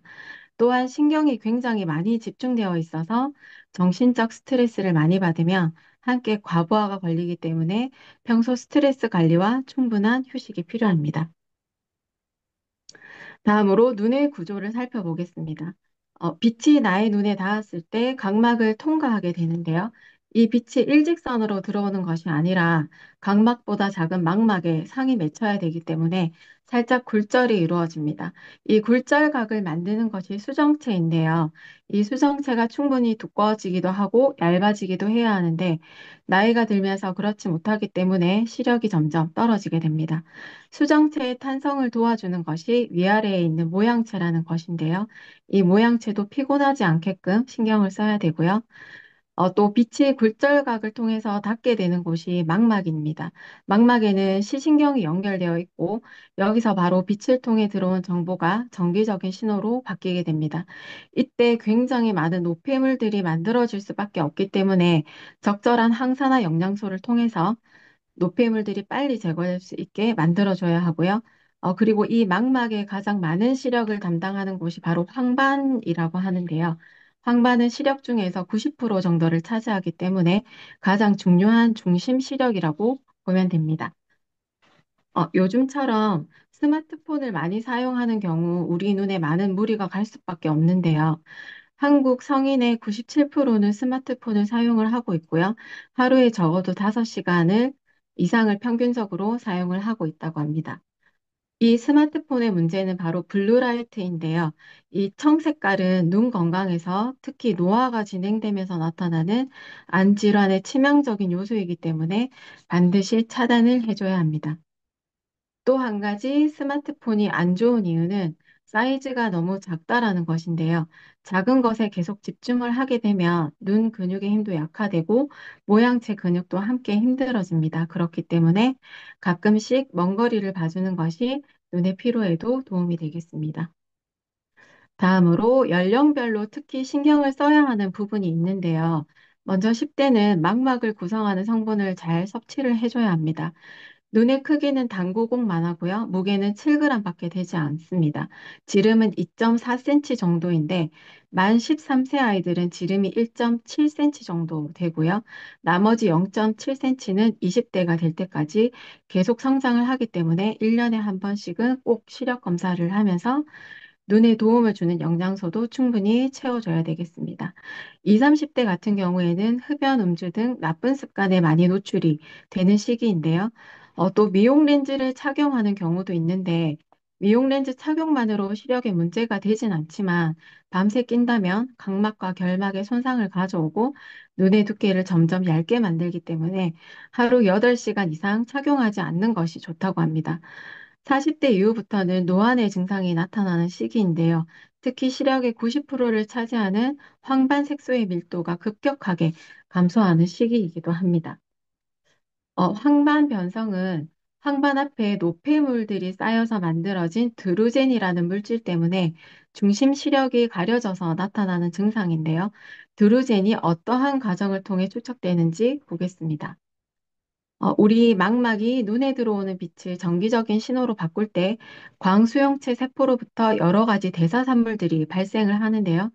[SPEAKER 8] 또한 신경이 굉장히 많이 집중되어 있어서 정신적 스트레스를 많이 받으면 함께 과부하가 걸리기 때문에 평소 스트레스 관리와 충분한 휴식이 필요합니다. 다음으로 눈의 구조를 살펴보겠습니다. 빛이 나의 눈에 닿았을 때 각막을 통과하게 되는데요. 이 빛이 일직선으로 들어오는 것이 아니라 각막보다 작은 망막에 상이 맺혀야 되기 때문에 살짝 굴절이 이루어집니다. 이 굴절각을 만드는 것이 수정체인데요. 이 수정체가 충분히 두꺼워지기도 하고 얇아지기도 해야 하는데 나이가 들면서 그렇지 못하기 때문에 시력이 점점 떨어지게 됩니다. 수정체의 탄성을 도와주는 것이 위아래에 있는 모양체라는 것인데요. 이 모양체도 피곤하지 않게끔 신경을 써야 되고요. 또 빛이 굴절각을 통해서 닿게 되는 곳이 망막입니다. 망막에는 시신경이 연결되어 있고 여기서 바로 빛을 통해 들어온 정보가 정기적인 신호로 바뀌게 됩니다. 이때 굉장히 많은 노폐물들이 만들어질 수밖에 없기 때문에 적절한 항산화 영양소를 통해서 노폐물들이 빨리 제거될 수 있게 만들어줘야 하고요. 그리고 이 망막의 가장 많은 시력을 담당하는 곳이 바로 황반이라고 하는데요. 황반은 시력 중에서 90% 정도를 차지하기 때문에 가장 중요한 중심 시력이라고 보면 됩니다. 요즘처럼 스마트폰을 많이 사용하는 경우 우리 눈에 많은 무리가 갈 수밖에 없는데요. 한국 성인의 97%는 스마트폰을 사용을 하고 있고요. 하루에 적어도 5시간을 이상을 평균적으로 사용을 하고 있다고 합니다. 이 스마트폰의 문제는 바로 블루라이트인데요. 이 청 색깔은 눈 건강에서 특히 노화가 진행되면서 나타나는 안 질환의 치명적인 요소이기 때문에 반드시 차단을 해줘야 합니다. 또 한 가지 스마트폰이 안 좋은 이유는 사이즈가 너무 작다라는 것인데요. 작은 것에 계속 집중을 하게 되면 눈 근육의 힘도 약화되고 모양체 근육도 함께 힘들어집니다. 그렇기 때문에 가끔씩 먼 거리를 봐주는 것이 눈의 피로에도 도움이 되겠습니다. 다음으로 연령별로 특히 신경을 써야 하는 부분이 있는데요. 먼저 10대는 망막을 구성하는 성분을 잘 섭취를 해줘야 합니다. 눈의 크기는 당구공만 하고요. 무게는 7g밖에 되지 않습니다. 지름은 2.4cm 정도인데 만 13세 아이들은 지름이 1.7cm 정도 되고요. 나머지 0.7cm는 20대가 될 때까지 계속 성장을 하기 때문에 1년에 한 번씩은 꼭 시력 검사를 하면서 눈에 도움을 주는 영양소도 충분히 채워줘야 되겠습니다. 20, 30대 같은 경우에는 흡연, 음주 등 나쁜 습관에 많이 노출이 되는 시기인데요. 또 미용 렌즈를 착용하는 경우도 있는데 미용 렌즈 착용만으로 시력에 문제가 되진 않지만 밤새 낀다면 각막과 결막에 손상을 가져오고 눈의 두께를 점점 얇게 만들기 때문에 하루 8시간 이상 착용하지 않는 것이 좋다고 합니다. 40대 이후부터는 노안의 증상이 나타나는 시기인데요. 특히 시력의 90%를 차지하는 황반 색소의 밀도가 급격하게 감소하는 시기이기도 합니다. 황반 변성은 황반 앞에 노폐물들이 쌓여서 만들어진 드루젠이라는 물질 때문에 중심 시력이 가려져서 나타나는 증상인데요. 드루젠이 어떠한 과정을 통해 축적되는지 보겠습니다. 우리 망막이 눈에 들어오는 빛을 정기적인 신호로 바꿀 때 광수용체 세포로부터 여러 가지 대사산물들이 발생을 하는데요.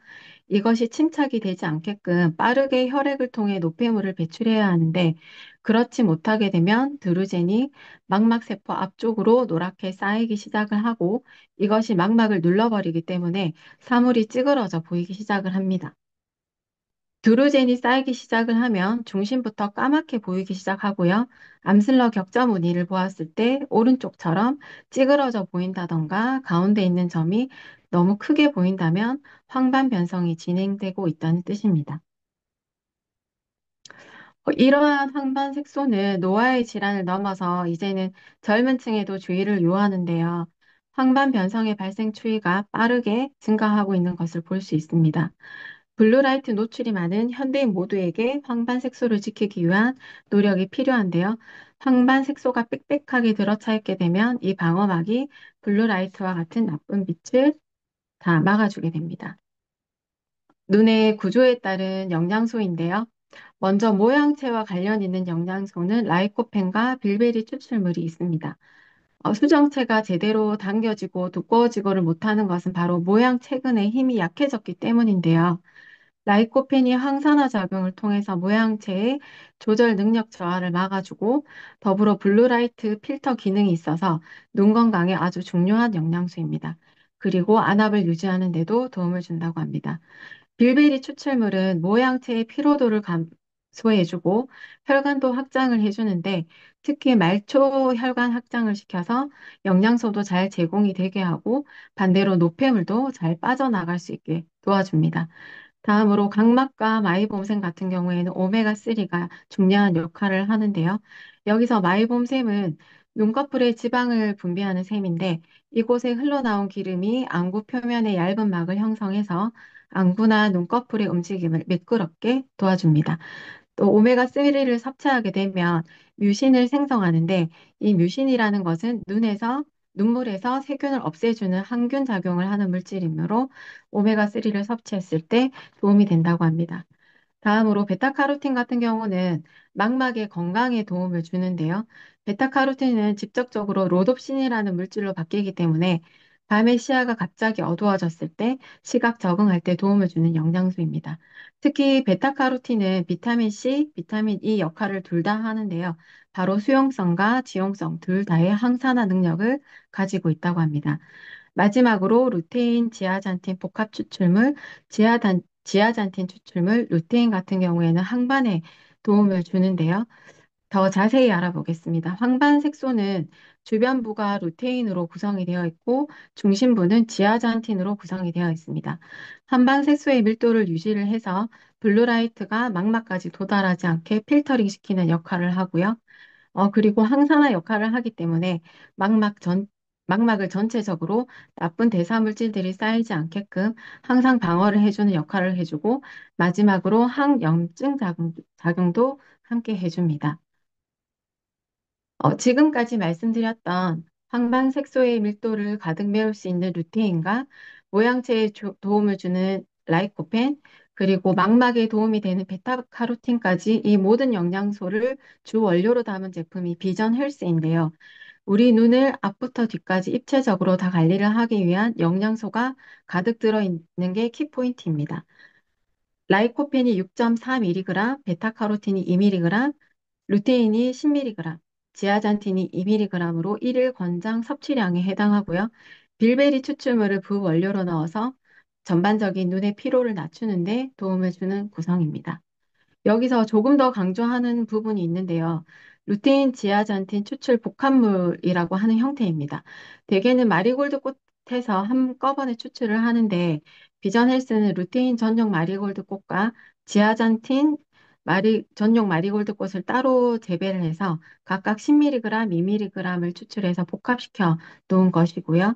[SPEAKER 8] 이것이 침착이 되지 않게끔 빠르게 혈액을 통해 노폐물을 배출해야 하는데 그렇지 못하게 되면 드루젠이 망막세포 앞쪽으로 노랗게 쌓이기 시작을 하고 이것이 망막을 눌러버리기 때문에 사물이 찌그러져 보이기 시작을 합니다. 드루젠이 쌓이기 시작을 하면 중심부터 까맣게 보이기 시작하고요. 암슬러 격자 무늬를 보았을 때 오른쪽처럼 찌그러져 보인다던가 가운데 있는 점이 너무 크게 보인다면 황반 변성이 진행되고 있다는 뜻입니다. 이러한 황반 색소는 노화의 질환을 넘어서 이제는 젊은 층에도 주의를 요하는데요. 황반 변성의 발생 추이가 빠르게 증가하고 있는 것을 볼 수 있습니다. 블루라이트 노출이 많은 현대인 모두에게 황반 색소를 지키기 위한 노력이 필요한데요. 황반 색소가 빽빽하게 들어차 있게 되면 이 방어막이 블루라이트와 같은 나쁜 빛을 다 막아주게 됩니다. 눈의 구조에 따른 영양소인데요. 먼저 모양체와 관련 있는 영양소는 라이코펜과 빌베리 추출물이 있습니다. 수정체가 제대로 당겨지고 두꺼워지고를 못하는 것은 바로 모양 체근의 힘이 약해졌기 때문인데요. 라이코펜이 항산화 작용을 통해서 모양체의 조절 능력 저하를 막아주고 더불어 블루라이트 필터 기능이 있어서 눈 건강에 아주 중요한 영양소입니다. 그리고 안압을 유지하는 데도 도움을 준다고 합니다. 빌베리 추출물은 모양체의 피로도를 감소해주고 혈관도 확장을 해주는데 특히 말초 혈관 확장을 시켜서 영양소도 잘 제공이 되게 하고 반대로 노폐물도 잘 빠져나갈 수 있게 도와줍니다. 다음으로 각막과 마이봄샘 같은 경우에는 오메가3가 중요한 역할을 하는데요. 여기서 마이봄샘은 눈꺼풀에 지방을 분비하는 셈인데 이곳에 흘러나온 기름이 안구 표면의 얇은 막을 형성해서 안구나 눈꺼풀의 움직임을 매끄럽게 도와줍니다. 또 오메가3를 섭취하게 되면 뮤신을 생성하는데 이 뮤신이라는 것은 눈물에서 세균을 없애주는 항균 작용을 하는 물질이므로 오메가3를 섭취했을 때 도움이 된다고 합니다. 다음으로 베타카로틴 같은 경우는 망막의 건강에 도움을 주는데요. 베타카로틴은 직접적으로 로놉신이라는 물질로 바뀌기 때문에 밤에 시야가 갑자기 어두워졌을 때 시각 적응할 때 도움을 주는 영양소입니다. 특히 베타카로틴은 비타민 C, 비타민 E 역할을 둘 다 하는데요. 바로 수용성과 지용성 둘 다의 항산화 능력을 가지고 있다고 합니다. 마지막으로 루테인, 지아잔틴 복합 추출물, 지아잔틴 추출물, 루테인 같은 경우에는 항반에 도움을 주는데요. 더 자세히 알아보겠습니다. 황반 색소는 주변부가 루테인으로 구성이 되어 있고 중심부는 지아잔틴으로 구성이 되어 있습니다. 황반 색소의 밀도를 유지를 해서 블루라이트가 망막까지 도달하지 않게 필터링 시키는 역할을 하고요. 그리고 항산화 역할을 하기 때문에 망막을 전체적으로 나쁜 대사 물질들이 쌓이지 않게끔 항상 방어를 해주는 역할을 해주고 마지막으로 항염증 작용도 함께 해줍니다. 지금까지 말씀드렸던 황반색소의 밀도를 가득 메울 수 있는 루테인과 모양체에 도움을 주는 라이코펜, 그리고 망막에 도움이 되는 베타카로틴까지 이 모든 영양소를 주 원료로 담은 제품이 비전 헬스인데요. 우리 눈을 앞부터 뒤까지 입체적으로 다 관리를 하기 위한 영양소가 가득 들어있는 게 키포인트입니다. 라이코펜이 6.4mg, 베타카로틴이 2mg, 루테인이 10mg, 지아잔틴이 2mg으로 1일 권장 섭취량에 해당하고요. 빌베리 추출물을 부원료로 넣어서 전반적인 눈의 피로를 낮추는데 도움을 주는 구성입니다. 여기서 조금 더 강조하는 부분이 있는데요. 루테인 지아잔틴 추출 복합물이라고 하는 형태입니다. 대개는 마리골드 꽃에서 한꺼번에 추출을 하는데 비전 헬스는 루테인 전용 마리골드 꽃과 지아잔틴 전용 마리골드 꽃을 따로 재배를 해서 각각 10mg, 2mg을 추출해서 복합시켜 놓은 것이고요.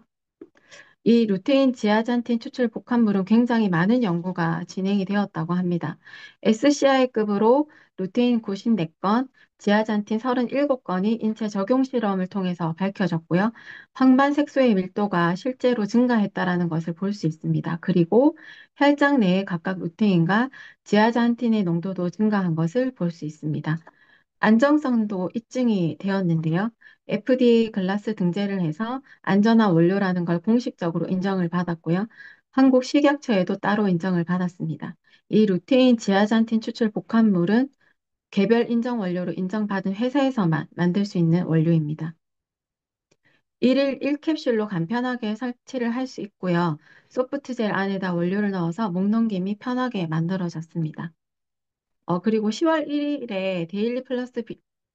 [SPEAKER 8] 이 루테인 지아잔틴 추출 복합물은 굉장히 많은 연구가 진행이 되었다고 합니다. SCI급으로 루테인 94건, 지아잔틴 37건이 인체 적용 실험을 통해서 밝혀졌고요. 황반 색소의 밀도가 실제로 증가했다라는 것을 볼 수 있습니다. 그리고 혈장 내에 각각 루테인과 지아잔틴의 농도도 증가한 것을 볼 수 있습니다. 안정성도 입증이 되었는데요. FDA 글라스 등재를 해서 안전한 원료라는 걸 공식적으로 인정을 받았고요. 한국 식약처에도 따로 인정을 받았습니다. 이 루테인 지아잔틴 추출 복합물은 개별 인정 원료로 인정받은 회사에서만 만들 수 있는 원료입니다. 1일 1캡슐로 간편하게 설치를 할 수 있고요. 소프트젤 안에다 원료를 넣어서 목 넘김이 편하게 만들어졌습니다. 그리고 10월 1일에 데일리 플러스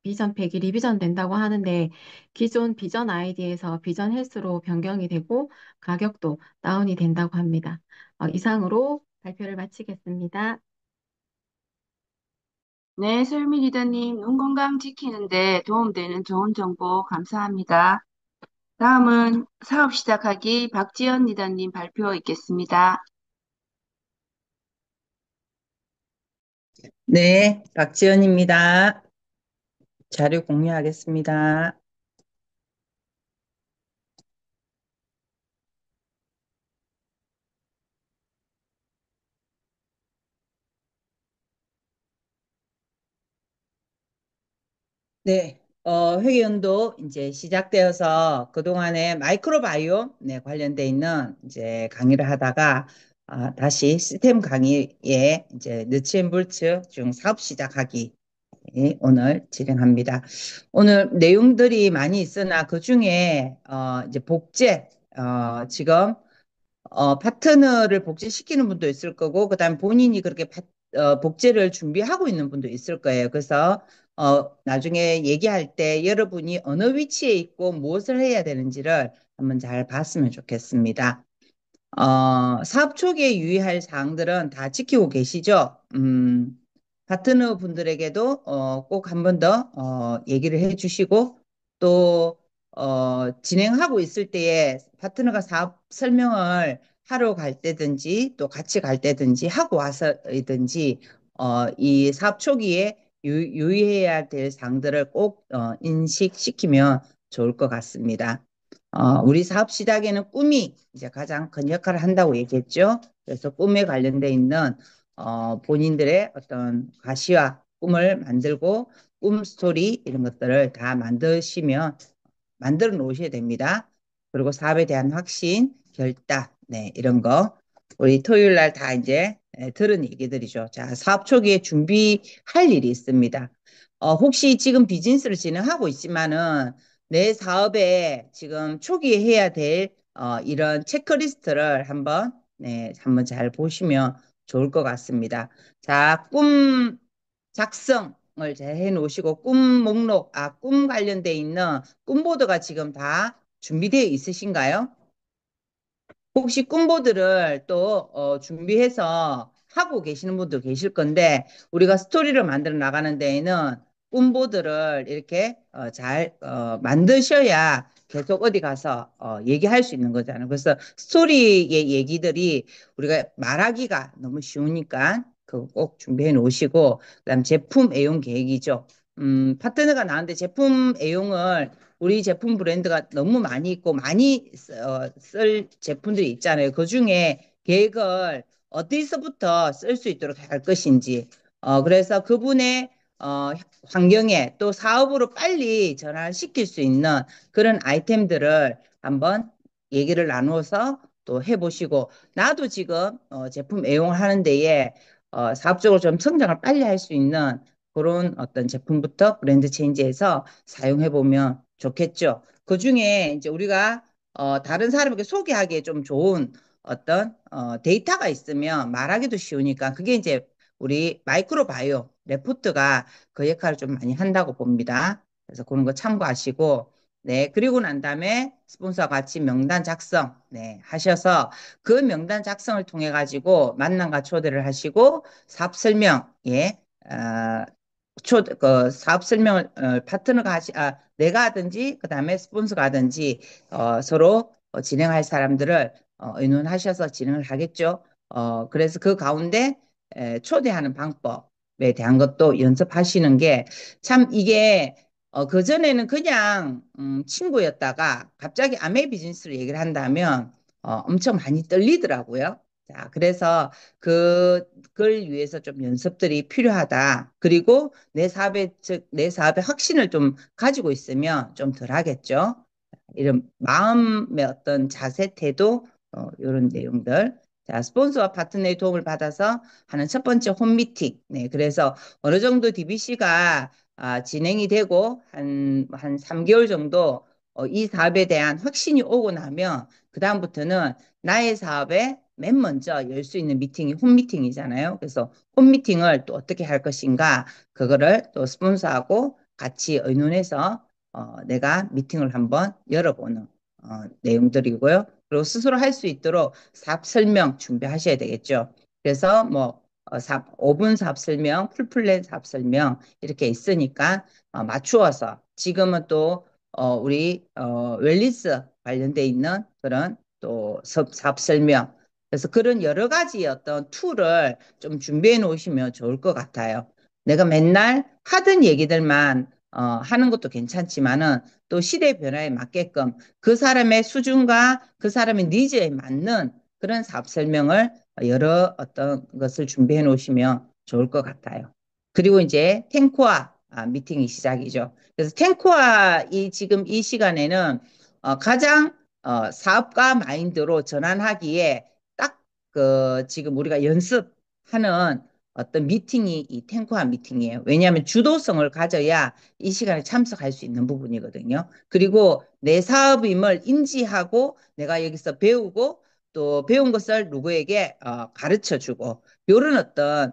[SPEAKER 8] 비전 팩이 리비전 된다고 하는데 기존 비전 아이디에서 비전 헬스로 변경이 되고 가격도 다운이 된다고 합니다. 이상으로 발표를 마치겠습니다.
[SPEAKER 6] 네, 솔미 리더님, 눈 건강 지키는데 도움되는 좋은 정보 감사합니다. 다음은 사업 시작하기 박지연 리더님 발표 있겠습니다.
[SPEAKER 9] 네, 박지연입니다. 자료 공유하겠습니다. 네, 회의원도 이제 시작되어서 그동안에 마이크로바이옴 네, 관련돼 있는 이제 강의를 하다가 다시 시스템 강의에 이제 느츠앤볼츠 중 사업 시작하기 오늘 진행합니다. 오늘 내용들이 많이 있으나 그 중에 이제 복제 지금 파트너를 복제시키는 분도 있을 거고 그다음 본인이 그렇게 복제를 준비하고 있는 분도 있을 거예요. 그래서 나중에 얘기할 때 여러분이 어느 위치에 있고 무엇을 해야 되는지를 한번 잘 봤으면 좋겠습니다. 사업 초기에 유의할 사항들은 다 지키고 계시죠? 파트너 분들에게도 꼭 한 번 더 얘기를 해주시고 또 진행하고 있을 때에 파트너가 사업 설명을 하러 갈 때든지 또 같이 갈 때든지 하고 와서든지 이 사업 초기에 유의해야 될 사항들을 꼭 인식시키면 좋을 것 같습니다. 우리 사업 시작에는 꿈이 이제 가장 큰 역할을 한다고 얘기했죠. 그래서 꿈에 관련돼 있는 본인들의 어떤 가시와 꿈을 만들고 꿈 스토리 이런 것들을 다 만들어 놓으셔야 됩니다. 그리고 사업에 대한 확신, 결단, 네, 이런 거. 우리 토요일 날 다 이제 들은 얘기들이죠. 자, 사업 초기에 준비할 일이 있습니다. 혹시 지금 비즈니스를 진행하고 있지만은 내 사업에 지금 초기에 해야 될 이런 체크리스트를 한번, 네, 한번 잘 보시면 좋을 것 같습니다. 자, 꿈 작성을 잘 해놓으시고 꿈 목록, 꿈 관련돼 있는 꿈보드가 지금 다 준비되어 있으신가요? 혹시 꿈보드를 또 준비해서 하고 계시는 분도 계실 건데 우리가 스토리를 만들어 나가는 데에는 꿈보드를 이렇게 잘 만드셔야 계속 어디 가서 얘기할 수 있는 거잖아요. 그래서 스토리의 얘기들이 우리가 말하기가 너무 쉬우니까 그거 꼭 준비해 놓으시고 그다음 제품 애용 계획이죠. 파트너가 나왔는데 제품 애용을 우리 제품 브랜드가 너무 많이 있고 많이 쓸 제품들이 있잖아요. 그중에 계획을 어디서부터 쓸 수 있도록 할 것인지. 그래서 그분의 어, 환경에 또 사업으로 빨리 전환시킬 수 있는 그런 아이템들을 한번 얘기를 나누어서 또 해보시고 나도 지금 제품 애용하는 데에 사업적으로 좀 성장을 빨리 할 수 있는 그런 어떤 제품부터 브랜드 체인지해서 사용해 보면 좋겠죠. 그 중에 이제 우리가 다른 사람에게 소개하기에 좀 좋은 어떤 데이터가 있으면 말하기도 쉬우니까 그게 이제 우리 마이크로바이오 레포트가 그 역할을 좀 많이 한다고 봅니다. 그래서 그런 거 참고하시고 네, 그리고 난 다음에 스폰서와 같이 명단 작성 네, 하셔서 그 명단 작성을 통해 가지고 만남과 초대를 하시고 사업 설명 예, 사업 설명을 파트너가 내가 하든지 그다음에 스폰서가 하든지 서로 진행할 사람들을 의논하셔서 진행을 하겠죠. 그래서 그 가운데 초대하는 방법에 대한 것도 연습하시는 게 참 이게 그전에는 그냥 친구였다가 갑자기 아메 비즈니스를 얘기를 한다면 엄청 많이 떨리더라고요. 자, 그래서 그걸 위해서 좀 연습들이 필요하다. 그리고 내 사업의 확신을 좀 가지고 있으면 좀 덜 하겠죠. 이런 마음의 어떤 자세, 태도, 이런 내용들. 자, 스폰서와 파트너의 도움을 받아서 하는 첫 번째 홈미팅. 네, 그래서 어느 정도 DBC가 진행이 되고 한 3개월 정도 이 사업에 대한 확신이 오고 나면 그다음부터는 나의 사업에 맨 먼저 열 수 있는 미팅이 홈미팅이잖아요. 그래서 홈미팅을 또 어떻게 할 것인가, 그거를 또 스폰서하고 같이 의논해서 내가 미팅을 한번 열어보는 내용들이고요. 그리고 스스로 할 수 있도록 사업 설명 준비하셔야 되겠죠. 그래서 뭐 5분 사업 설명, 풀플랜 사업 설명 이렇게 있으니까 맞추어서 지금은 또 우리 웰니스 관련돼 있는 그런 또 사업 설명 그래서 그런 여러 가지 어떤 툴을 좀 준비해 놓으시면 좋을 것 같아요. 내가 맨날 하던 얘기들만 하는 것도 괜찮지만은 또 시대 변화에 맞게끔 그 사람의 수준과 그 사람의 니즈에 맞는 그런 사업 설명을 여러 어떤 것을 준비해 놓으시면 좋을 것 같아요. 그리고 이제 탱코아 미팅이 시작이죠. 그래서 탱코아 지금 이 시간에는 가장 사업가 마인드로 전환하기에 딱 지금 우리가 연습하는 어떤 미팅이 이 탱코아 미팅이에요. 왜냐하면 주도성을 가져야 이 시간에 참석할 수 있는 부분이거든요. 그리고 내 사업임을 인지하고 내가 여기서 배우고 또 배운 것을 누구에게 가르쳐 주고 이런 어떤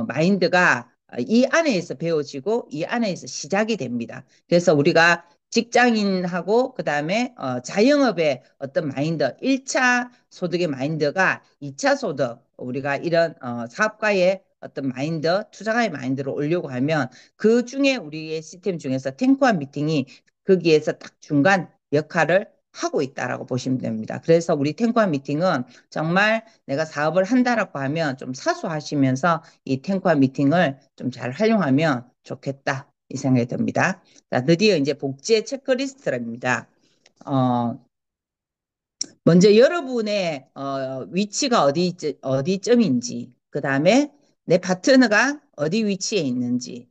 [SPEAKER 9] 마인드가 이 안에서 배워지고 이 안에서 시작이 됩니다. 그래서 우리가 직장인하고 그다음에 자영업의 어떤 마인드, 1차 소득의 마인드가 2차 소득, 우리가 이런 사업가의 어떤 마인드, 투자가의 마인드를 올려고 하면 그 중에 우리의 시스템 중에서 탱커한 미팅이 거기에서 딱 중간 역할을 하고 있다라고 보시면 됩니다. 그래서 우리 탱커한 미팅은 정말 내가 사업을 한다라고 하면 좀 사수하시면서 이 탱커한 미팅을 좀 잘 활용하면 좋겠다 이 생각이 듭니다. 자, 드디어 이제 복지의 체크리스트랍니다. 먼저 여러분의 위치가 어디점인지, 그 다음에 내 파트너가 어디 위치에 있는지,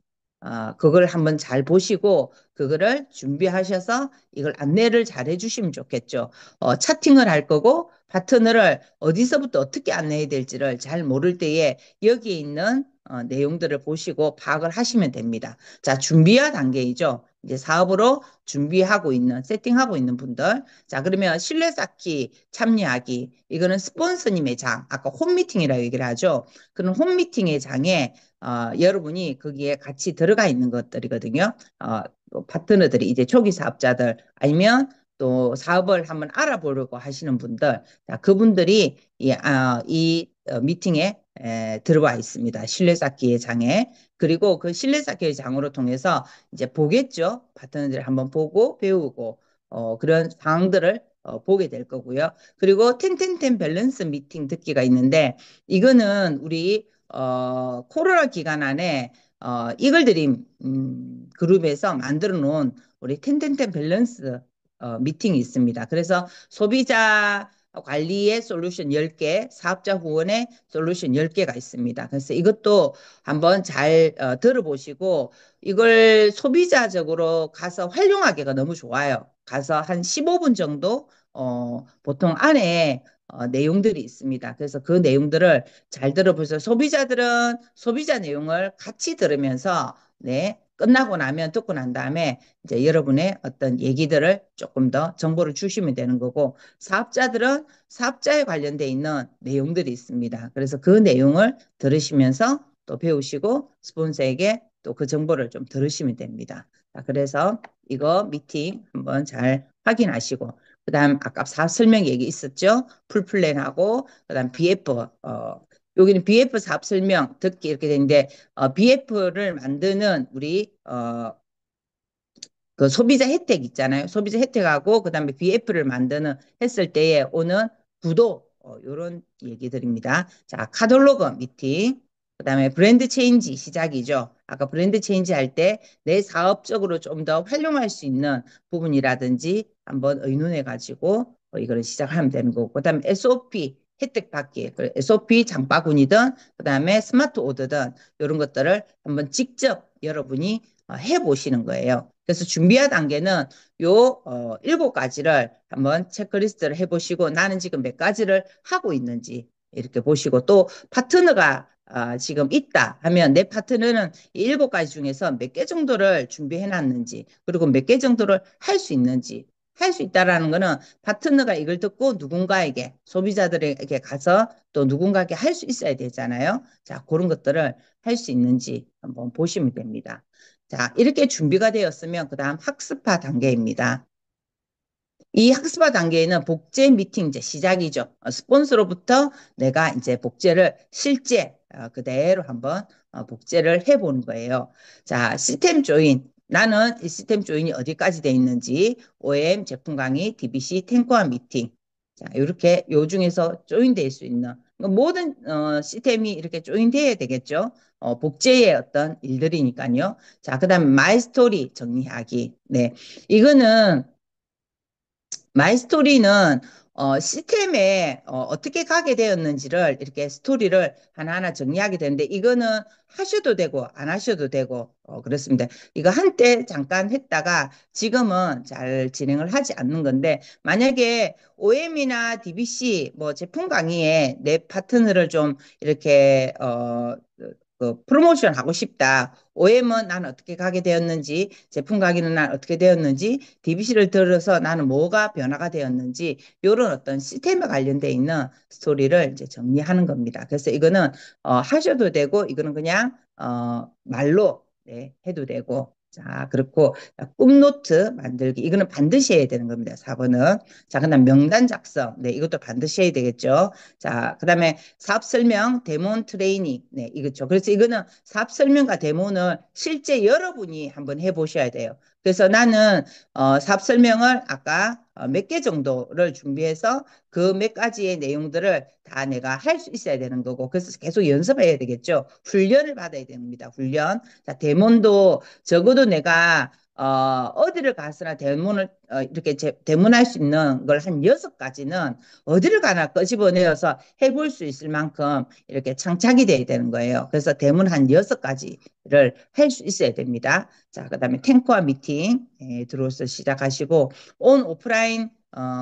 [SPEAKER 9] 그걸 한번 잘 보시고 그거를 준비하셔서 이걸 안내를 잘 해주시면 좋겠죠. 차팅을 할 거고 파트너를 어디서부터 어떻게 안내해야 될지를 잘 모를 때에 여기에 있는 내용들을 보시고 파악을 하시면 됩니다. 자, 준비와 단계이죠. 이제 사업으로 준비하고 있는, 세팅하고 있는 분들. 자, 그러면 실내 쌓기 참여하기. 이거는 스폰서님의 장. 아까 홈미팅이라고 얘기를 하죠. 그런 홈미팅의 장에 여러분이 거기에 같이 들어가 있는 것들이거든요. 또 파트너들이 이제 초기 사업자들 아니면 또 사업을 한번 알아보려고 하시는 분들, 자, 그분들이 이 미팅에 들어와 있습니다. 실내쌓기의 장에. 그리고 그 실내쌓기의 장으로 통해서 이제 보겠죠. 파트너들 한번 보고 배우고 그런 상황들을 보게 될 거고요. 그리고 텐텐텐 밸런스 미팅 듣기가 있는데 이거는 우리 코로나 기간 안에 이글드림 그룹에서 만들어 놓은 우리 텐텐텐 밸런스 미팅이 있습니다. 그래서 소비자 관리의 솔루션 10개, 사업자 후원의 솔루션 10개가 있습니다. 그래서 이것도 한번 잘 들어보시고 이걸 소비자적으로 가서 활용하기가 너무 좋아요. 가서 한 15분 정도 보통 안에 내용들이 있습니다. 그래서 그 내용들을 잘 들어보세요. 소비자들은 소비자 내용을 같이 들으면서 네, 끝나고 나면 듣고 난 다음에 이제 여러분의 어떤 얘기들을 조금 더 정보를 주시면 되는 거고 사업자들은 사업자에 관련돼 있는 내용들이 있습니다. 그래서 그 내용을 들으시면서 또 배우시고 스폰서에게 또 그 정보를 좀 들으시면 됩니다. 자, 그래서 이거 미팅 한번 잘 확인하시고 그다음 아까 사업 설명 얘기 있었죠? 풀플랜하고 그다음 BF 여기는 BF 사업 설명 듣기 이렇게 되는데 BF를 만드는 우리 그 소비자 혜택 있잖아요. 소비자 혜택하고 그다음에 BF를 만드는 했을 때에 오는 구도 이런 얘기들입니다. 자, 카탈로그 미팅. 그다음에 브랜드 체인지 시작이죠. 아까 브랜드 체인지 할 때 내 사업적으로 좀 더 활용할 수 있는 부분이라든지 한번 의논해 가지고 이거를 시작하면 되는 거고. 그다음에 SOP 혜택 받기. SOP 장바구니든 그다음에 스마트 오더든 이런 것들을 한번 직접 여러분이 해보시는 거예요. 그래서 준비하 단계는 요 7가지를 한번 체크리스트를 해보시고 나는 지금 몇 가지를 하고 있는지 이렇게 보시고 또 파트너가 지금 있다 하면 내 파트너는 이 7가지 중에서 몇 개 정도를 준비해 놨는지 그리고 몇 개 정도를 할 수 있는지 할 수 있다라는 거는 파트너가 이걸 듣고 누군가에게 소비자들에게 가서 또 누군가에게 할 수 있어야 되잖아요. 자, 그런 것들을 할 수 있는지 한번 보시면 됩니다. 자, 이렇게 준비가 되었으면 그다음 학습화 단계입니다. 이 학습화 단계에는 복제 미팅 이제 시작이죠. 스폰서로부터 내가 이제 복제를 실제 그대로 한번 복제를 해보는 거예요. 자, 시스템 조인. 나는 이 시스템 조인이 어디까지 돼 있는지 OM 제품 강의, DBC 탱커와 미팅. 자, 이렇게 요 중에서 조인될 수 있는 모든 시스템이 이렇게 조인돼야 되겠죠. 복제의 어떤 일들이니까요. 자, 그다음에 마이 스토리 정리하기. 네, 이거는 마이 스토리는 시스템에 어떻게 가게 되었는지를 이렇게 스토리를 하나하나 정리하게 되는데 이거는 하셔도 되고 안 하셔도 되고 그렇습니다. 이거 한때 잠깐 했다가 지금은 잘 진행을 하지 않는 건데 만약에 OM이나 DBC 뭐 제품 강의에 내 파트너를 좀 이렇게 그 프로모션 하고 싶다. OM은 나는 어떻게 가게 되었는지, 제품 가게는 난 어떻게 되었는지, DBC를 들어서 나는 뭐가 변화가 되었는지, 이런 어떤 시스템에 관련돼 있는 스토리를 이제 정리하는 겁니다. 그래서 이거는 하셔도 되고, 이거는 그냥 말로 네, 해도 되고. 자, 그렇고 꿈노트 만들기 이거는 반드시 해야 되는 겁니다. 4번은. 자, 그다음 명단 작성. 네, 이것도 반드시 해야 되겠죠. 자, 그다음에 사업 설명, 데몬 트레이닝. 네, 이거죠. 그래서 이거는 사업 설명과 데모는 실제 여러분이 한번 해보셔야 돼요. 그래서 나는 사업 설명을 아까 몇 개 정도를 준비해서 그 몇 가지의 내용들을 다 내가 할 수 있어야 되는 거고 그래서 계속 연습해야 되겠죠. 훈련을 받아야 됩니다. 훈련. 자, 데몬도 적어도 내가 어디를 가서나 이렇게 대문할 수 있는 걸 한 6가지는 어디를 가나 끄집어내어서 해볼 수 있을 만큼 이렇게 장착이 돼야 되는 거예요. 그래서 대문 한 6가지를 할 수 있어야 됩니다. 자, 그다음에 탱커와 미팅 들어서 시작하시고 온 오프라인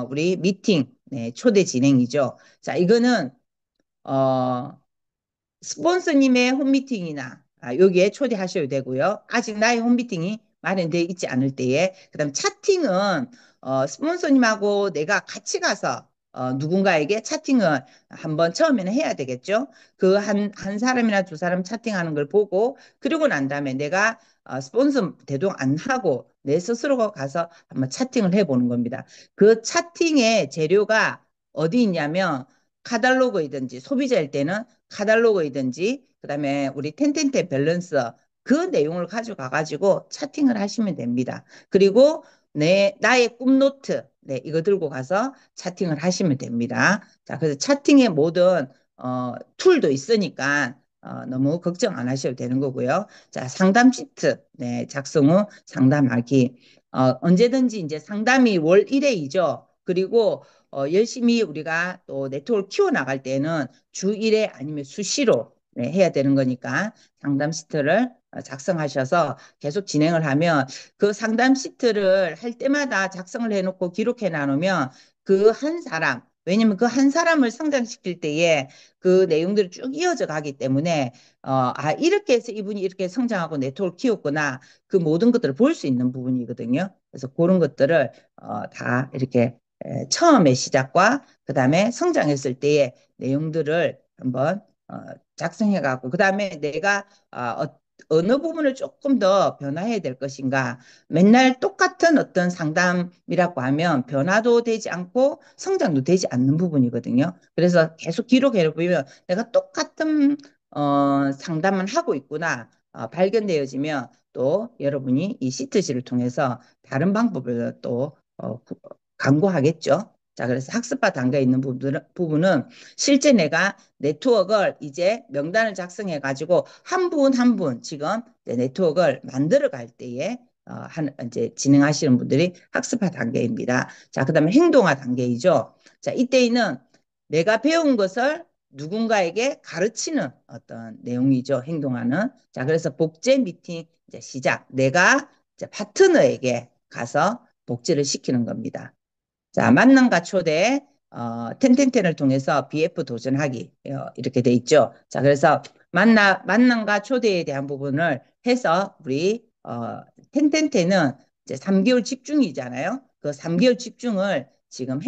[SPEAKER 9] 우리 미팅 초대 진행이죠. 자, 이거는 어, 스폰서님의 홈미팅이나 여기에 초대하셔도 되고요. 아직 나의 홈미팅이 마련되어 있지 않을 때에 그다음 차팅은 스폰서님하고 내가 같이 가서 누군가에게 차팅을 한번 처음에는 해야 되겠죠. 그 한 사람이나 두 사람 차팅하는 걸 보고 그리고 난 다음에 내가 스폰서 대동 안 하고 내 스스로 가서 한번 차팅을 해보는 겁니다. 그 차팅의 재료가 어디 있냐면 카탈로그이든지 소비자일 때는 카탈로그이든지 그다음에 우리 텐텐텐 밸런스 그 내용을 가져가 가지고 차팅을 하시면 됩니다. 그리고 나의 꿈 노트 이거 들고 가서 차팅을 하시면 됩니다. 자, 그래서 차팅의 모든 툴도 있으니까 너무 걱정 안 하셔도 되는 거고요. 자, 상담 시트 작성 후 상담하기. 언제든지 이제 상담이 월 1회이죠. 그리고 열심히 우리가 또 네트워크 키워나갈 때는 주 1회 아니면 수시로 해야 되는 거니까 상담 시트를 작성하셔서 계속 진행을 하면 그 상담 시트를 할 때마다 작성을 해놓고 기록해 나누면 그 한 사람, 왜냐면 그 한 사람을 성장시킬 때에 그 내용들이 쭉 이어져 가기 때문에 이렇게 해서 이분이 이렇게 성장하고 네트워크 키웠구나 그 모든 것들을 볼 수 있는 부분이거든요. 그래서 그런 것들을 다 이렇게 처음의 시작과 그다음에 성장했을 때의 내용들을 한번 작성해갖고 그다음에 내가 어느 부분을 조금 더 변화해야 될 것인가. 맨날 똑같은 어떤 상담이라고 하면 변화도 되지 않고 성장도 되지 않는 부분이거든요. 그래서 계속 기록해 보면 내가 똑같은 상담만 하고 있구나 발견되어지면 또 여러분이 이 시트지를 통해서 다른 방법을 또 강구하겠죠. 자, 그래서 학습바 단계에 있는 부분은 실제 내가 네트워크를 이제 명단을 작성해 가지고 한 분 한 분 지금 네트워크를 만들어 갈 때에 이제 진행하시는 분들이 학습화 단계입니다. 자, 그다음에 행동화 단계이죠. 자, 이때에는 내가 배운 것을 누군가에게 가르치는 어떤 내용이죠. 행동하는. 자, 그래서 복제 미팅 이제 시작. 내가 이제 파트너에게 가서 복제를 시키는 겁니다. 자, 만남과 초대, 텐텐텐을 통해서 BF 도전하기, 이렇게 돼 있죠. 자, 그래서 만남과 초대에 대한 부분을 해서 우리, 텐텐텐은 이제 3개월 집중이잖아요. 그 3개월 집중을 지금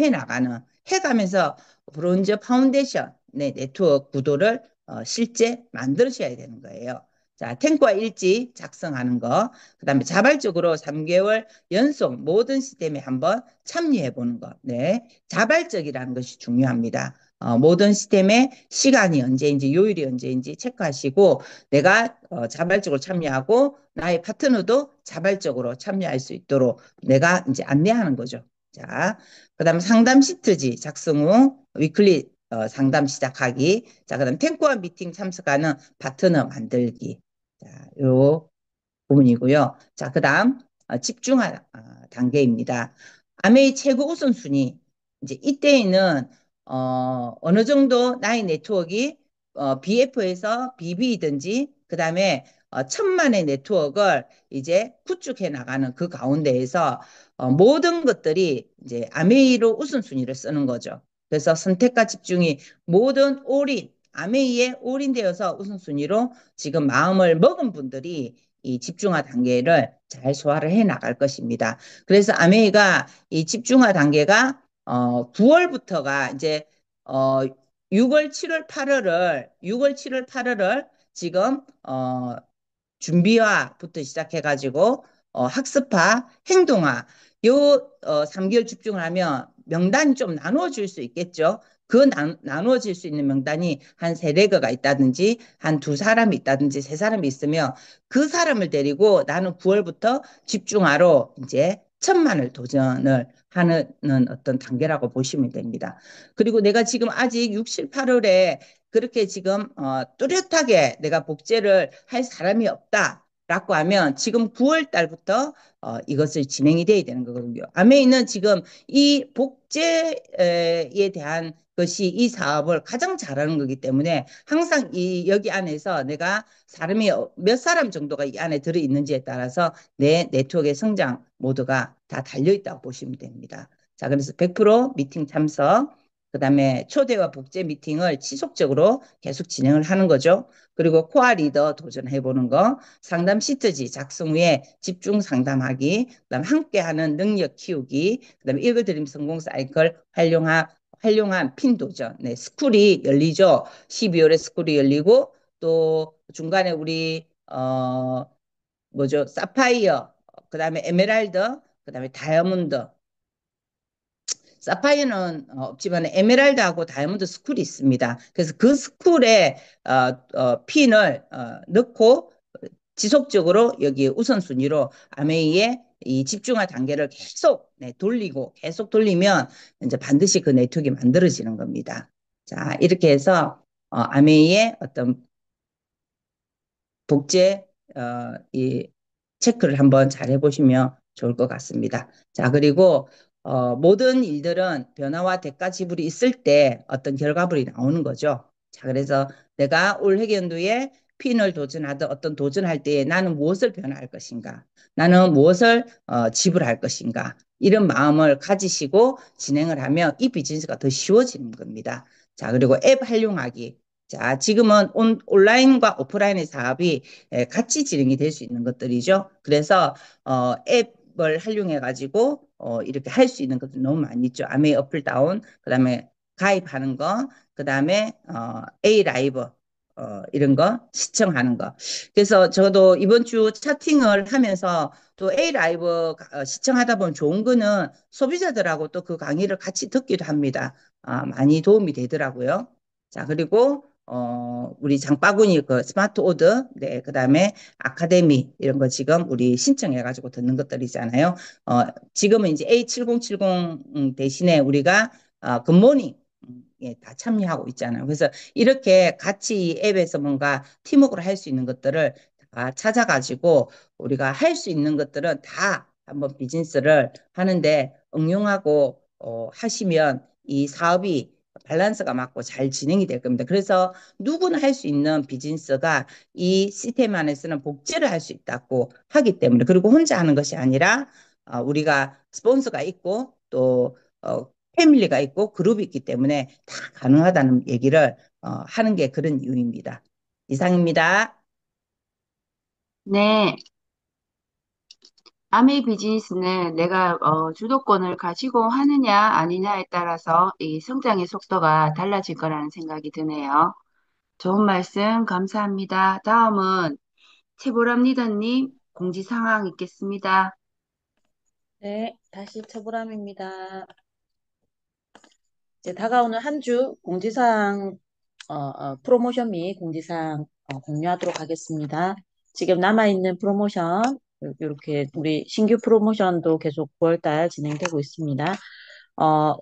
[SPEAKER 9] 해가면서 브론즈 파운데이션, 네트워크 구도를 실제 만들으셔야 되는 거예요. 자, 탱크와 일지 작성하는 거, 그 다음에 자발적으로 3개월 연속 모든 시스템에 한번 참여해 보는 것. 네. 자발적이라는 것이 중요합니다. 모든 시스템의 시간이 언제인지, 요일이 언제인지 체크하시고, 내가 자발적으로 참여하고, 나의 파트너도 자발적으로 참여할 수 있도록 내가 이제 안내하는 거죠. 자, 그 다음에 상담 시트지 작성 후 위클리 상담 시작하기. 자, 그 다음 탱크와 미팅 참석하는 파트너 만들기. 자, 요 부분이고요. 자, 그 다음 집중한 단계입니다. 아메이 최고 우선순위. 이제 이때에는 어느 정도 나의 네트워크가 BF에서 BB이든지 그 다음에 1,000만의 네트워크를 이제 구축해 나가는 그 가운데에서 모든 것들이 이제 아메이로 우선순위를 쓰는 거죠. 그래서 선택과 집중이 모든 올인, 아메이에 올인되어서 우선순위로 지금 마음을 먹은 분들이 이 집중화 단계를 잘 소화를 해 나갈 것입니다. 그래서 아메이가 이 집중화 단계가 9월부터가 이제 6월, 7월, 8월을 지금 준비화부터 시작해가지고 학습화, 행동화 요 3개월 집중을 하면 명단이 좀 나누어질 수 있겠죠. 그 나누어질 수 있는 명단이 한 3레그가 있다든지 한 2사람이 있다든지 3사람이 있으면 그 사람을 데리고 나는 9월부터 집중하러 이제 1,000만을 도전을 하는 어떤 단계라고 보시면 됩니다. 그리고 내가 지금 아직 6, 7, 8월에 그렇게 지금 뚜렷하게 내가 복제를 할 사람이 없다. 라고 하면 지금 9월 달부터 이것을 진행이 돼야 되는 거거든요. 아메이는 지금 이 복제에 대한 것이 이 사업을 가장 잘하는 거기 때문에 항상 이 여기 안에서 내가 사람이 몇 사람 정도가 이 안에 들어 있는지에 따라서 내 네트워크의 성장 모두가 다 달려 있다고 보시면 됩니다. 자, 그래서 100% 미팅 참석, 그다음에 초대와 복제 미팅을 지속적으로 계속 진행을 하는 거죠. 그리고 코어 리더 도전해 보는 거, 상담 시트지 작성 후에 집중 상담하기, 그다음 함께하는 능력 키우기, 그다음에 읽어드림 성공 사이클 활용한 핀 도전. 네, 스쿨이 열리죠. 12월에 스쿨이 열리고 또 중간에 우리 뭐죠? 사파이어, 그다음에 에메랄드, 그다음에 다이아몬드. 사파이어는 없지만 에메랄드하고 다이아몬드 스쿨이 있습니다. 그래서 그 스쿨에 핀을 넣고 지속적으로 여기 우선순위로 아메이의 이 집중화 단계를 계속 돌리고 계속 돌리면 이제 반드시 그 네트워크가 만들어지는 겁니다. 자, 이렇게 해서 아메이의 어떤 복제 이 체크를 한번 잘 해보시면 좋을 것 같습니다. 자, 그리고 모든 일들은 변화와 대가 지불이 있을 때 어떤 결과물이 나오는 거죠. 자, 그래서 내가 올 회계연도에 핀을 도전하든 어떤 도전할 때에 나는 무엇을 변화할 것인가, 나는 무엇을 지불할 것인가, 이런 마음을 가지시고 진행을 하면 이 비즈니스가 더 쉬워지는 겁니다. 자, 그리고 앱 활용하기. 자, 지금은 온라인과 오프라인의 사업이 같이 진행이 될 수 있는 것들이죠. 그래서 앱을 활용해 가지고 이렇게 할 수 있는 것들 너무 많이 있죠. 아메이 어플 다운, 그다음에 가입하는 거, 그다음에 A 라이브 이런 거 시청하는 거. 그래서 저도 이번 주 차팅을 하면서 또 A 라이브 시청하다 보면 좋은 거는 소비자들하고 또 그 강의를 같이 듣기도 합니다. 많이 도움이 되더라고요. 자, 그리고 우리 장바구니 그 스마트 오드, 네, 그다음에 아카데미 이런 거 지금 우리 신청해가지고 듣는 것들이잖아요. 지금은 이제 A7070 대신에 우리가 굿모닝 예, 다 참여하고 있잖아요. 그래서 이렇게 같이 이 앱에서 뭔가 팀워크를 할 수 있는 것들을 다 찾아가지고 우리가 할 수 있는 것들은 다 한번 비즈니스를 하는데 응용하고 하시면 이 사업이 밸런스가 맞고 잘 진행이 될 겁니다. 그래서 누구나 할 수 있는 비즈니스가 이 시스템 안에서는 복제를 할 수 있다고 하기 때문에, 그리고 혼자 하는 것이 아니라 우리가 스폰서가 있고 또 패밀리가 있고 그룹이 있기 때문에 다 가능하다는 얘기를 하는 게 그런 이유입니다. 이상입니다.
[SPEAKER 6] 네. 아메이 비즈니스는 내가 주도권을 가지고 하느냐 아니냐에 따라서 이 성장의 속도가 달라질 거라는 생각이 드네요. 좋은 말씀 감사합니다. 다음은 최보람 리더님 공지 상황 있겠습니다.
[SPEAKER 7] 네, 다시 처보람입니다. 이제 다가오는 한 주 공지사항, 프로모션 및 공지사항 공유하도록 하겠습니다. 지금 남아있는 프로모션, 이렇게 우리 신규 프로모션도 계속 9월달 진행되고 있습니다.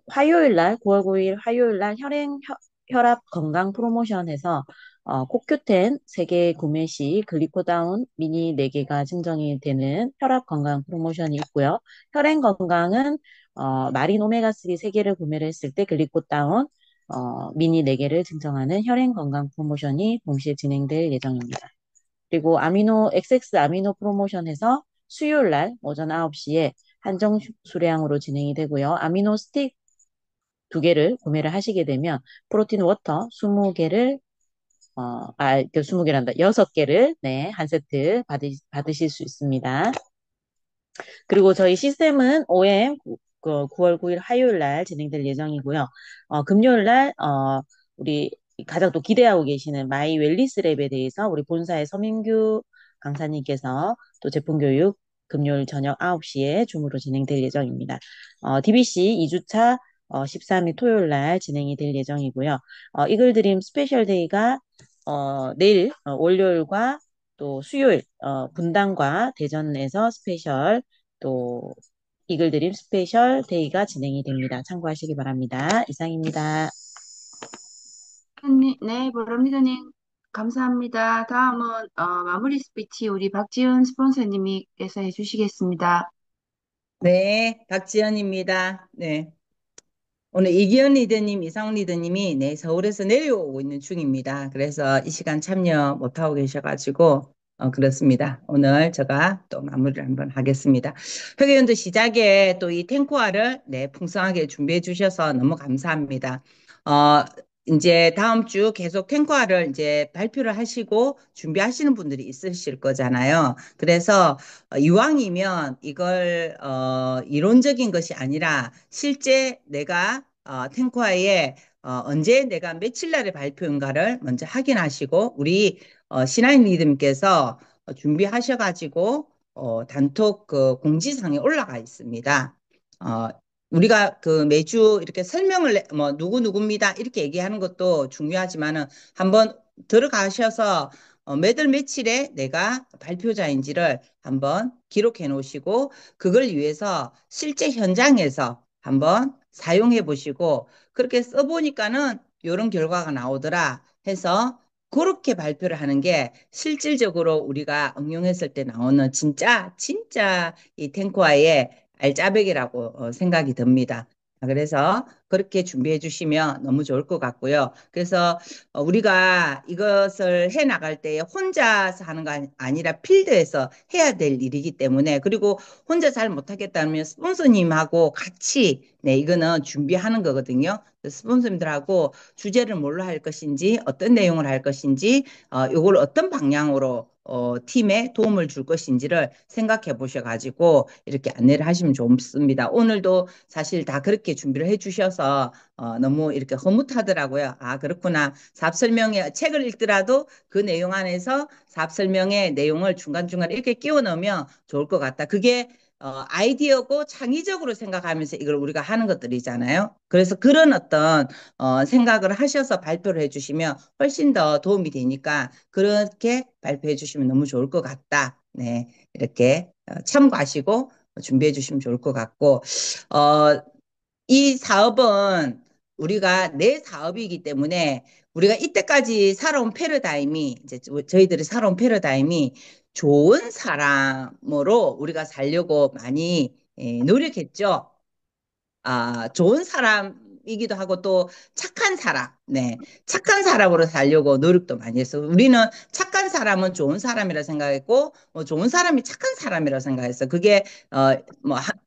[SPEAKER 7] 화요일 날, 9월 9일 화요일 날 혈압 건강 프로모션에서 코큐텐 3개 구매 시 글리코다운 미니 4개가 증정이 되는 혈압 건강 프로모션이 있고요. 혈행 건강은 마린 오메가3 3개를 구매를 했을 때 글리코다운 미니 4개를 증정하는 혈행 건강 프로모션이 동시에 진행될 예정입니다. 그리고 XX 아미노 프로모션에서 수요일 날 오전 9시에 한정 수량으로 진행이 되고요. 아미노 스틱 2개를 구매를 하시게 되면 프로틴 워터 20개를 20개란다. 6개를 네, 한 세트 받으실 수 있습니다. 그리고 저희 시스템은 OM 9월 9일 화요일 날 진행될 예정이고요. 금요일 날 우리 가장 또 기대하고 계시는 마이 웰리스 랩에 대해서 우리 본사의 서민규 강사님께서 또 제품 교육 금요일 저녁 9시에 줌으로 진행될 예정입니다. DBC 2주차 13일 토요일 날 진행이 될 예정이고요. 이글드림 스페셜 데이가 내일 월요일과 또 수요일 분당과 대전에서 스페셜 또 이글드림 스페셜 데이가 진행이 됩니다. 참고하시기 바랍니다. 이상입니다.
[SPEAKER 6] 네, 보람 리더님. 감사합니다. 다음은 마무리 스피치 우리 박지은 스폰서님께서 해주시겠습니다.
[SPEAKER 9] 네, 박지연입니다. 네. 오늘 이기현 리더님, 이상훈 리더님이 네, 서울에서 내려오고 있는 중입니다. 그래서 이 시간 참여 못하고 계셔가지고, 그렇습니다. 오늘 제가 또 마무리를 한번 하겠습니다. 회계연도 시작에 또 이 탱코화를 네, 풍성하게 준비해 주셔서 너무 감사합니다. 어, 이제 다음 주 계속 탱코화를 이제 발표를 하시고 준비하시는 분들이 있으실 거잖아요. 그래서 이왕이면 이걸 이론적인 것이 아니라 실제 내가 탱커아에 언제 내가 며칠 날에 발표인가를 먼저 확인하시고 우리 신하인 리듬께서 준비하셔가지고 단톡 그 공지사항에 올라가 있습니다. 어, 우리가 그 매주 이렇게 설명을 뭐 누구누구입니다 이렇게 얘기하는 것도 중요하지만은 한번 들어가셔서 몇월 며칠에 내가 발표자인지를 한번 기록해 놓으시고 그걸 위해서 실제 현장에서 한번 사용해 보시고 그렇게 써보니까는 이런 결과가 나오더라 해서 그렇게 발표를 하는 게 실질적으로 우리가 응용했을 때 나오는 진짜 이 탱커와의 알짜배기라고 생각이 듭니다. 그래서 그렇게 준비해 주시면 너무 좋을 것 같고요. 그래서 우리가 이것을 해 나갈 때 혼자서 하는 거 아니라 필드에서 해야 될 일이기 때문에 그리고 혼자 잘 못하겠다면 스폰서님하고 같이 네 이거는 준비하는 거거든요. 스폰서님들하고 주제를 뭘로 할 것인지 어떤 내용을 할 것인지 이걸 어떤 방향으로 팀에 도움을 줄 것인지를 생각해 보셔가지고 이렇게 안내를 하시면 좋습니다. 오늘도 사실 다 그렇게 준비를 해 주셔서 너무 이렇게 허무하더라고요. 아, 그렇구나. 사업 설명회 책을 읽더라도 그 내용 안에서 사업 설명의 내용을 중간중간 이렇게 끼워 넣으면 좋을 것 같다. 그게 아이디어고 창의적으로 생각하면서 이걸 우리가 하는 것들이잖아요. 그래서 그런 어떤 생각을 하셔서 발표를 해주시면 훨씬 더 도움이 되니까 그렇게 발표해 주시면 너무 좋을 것 같다. 네, 이렇게 참고하시고 준비해 주시면 좋을 것 같고 어, 이 사업은 우리가 내 사업이기 때문에 우리가 이때까지 살아온 패러다임이 이제 저희들이 살아온 패러다임이 좋은 사람으로 우리가 살려고 많이 노력했죠. 좋은 사람이기도 하고 또 착한 사람, 네. 착한 사람으로 살려고 노력도 많이 했어. 우리는 착한 사람은 좋은 사람이라 생각했고, 좋은 사람이 착한 사람이라 생각했어. 그게,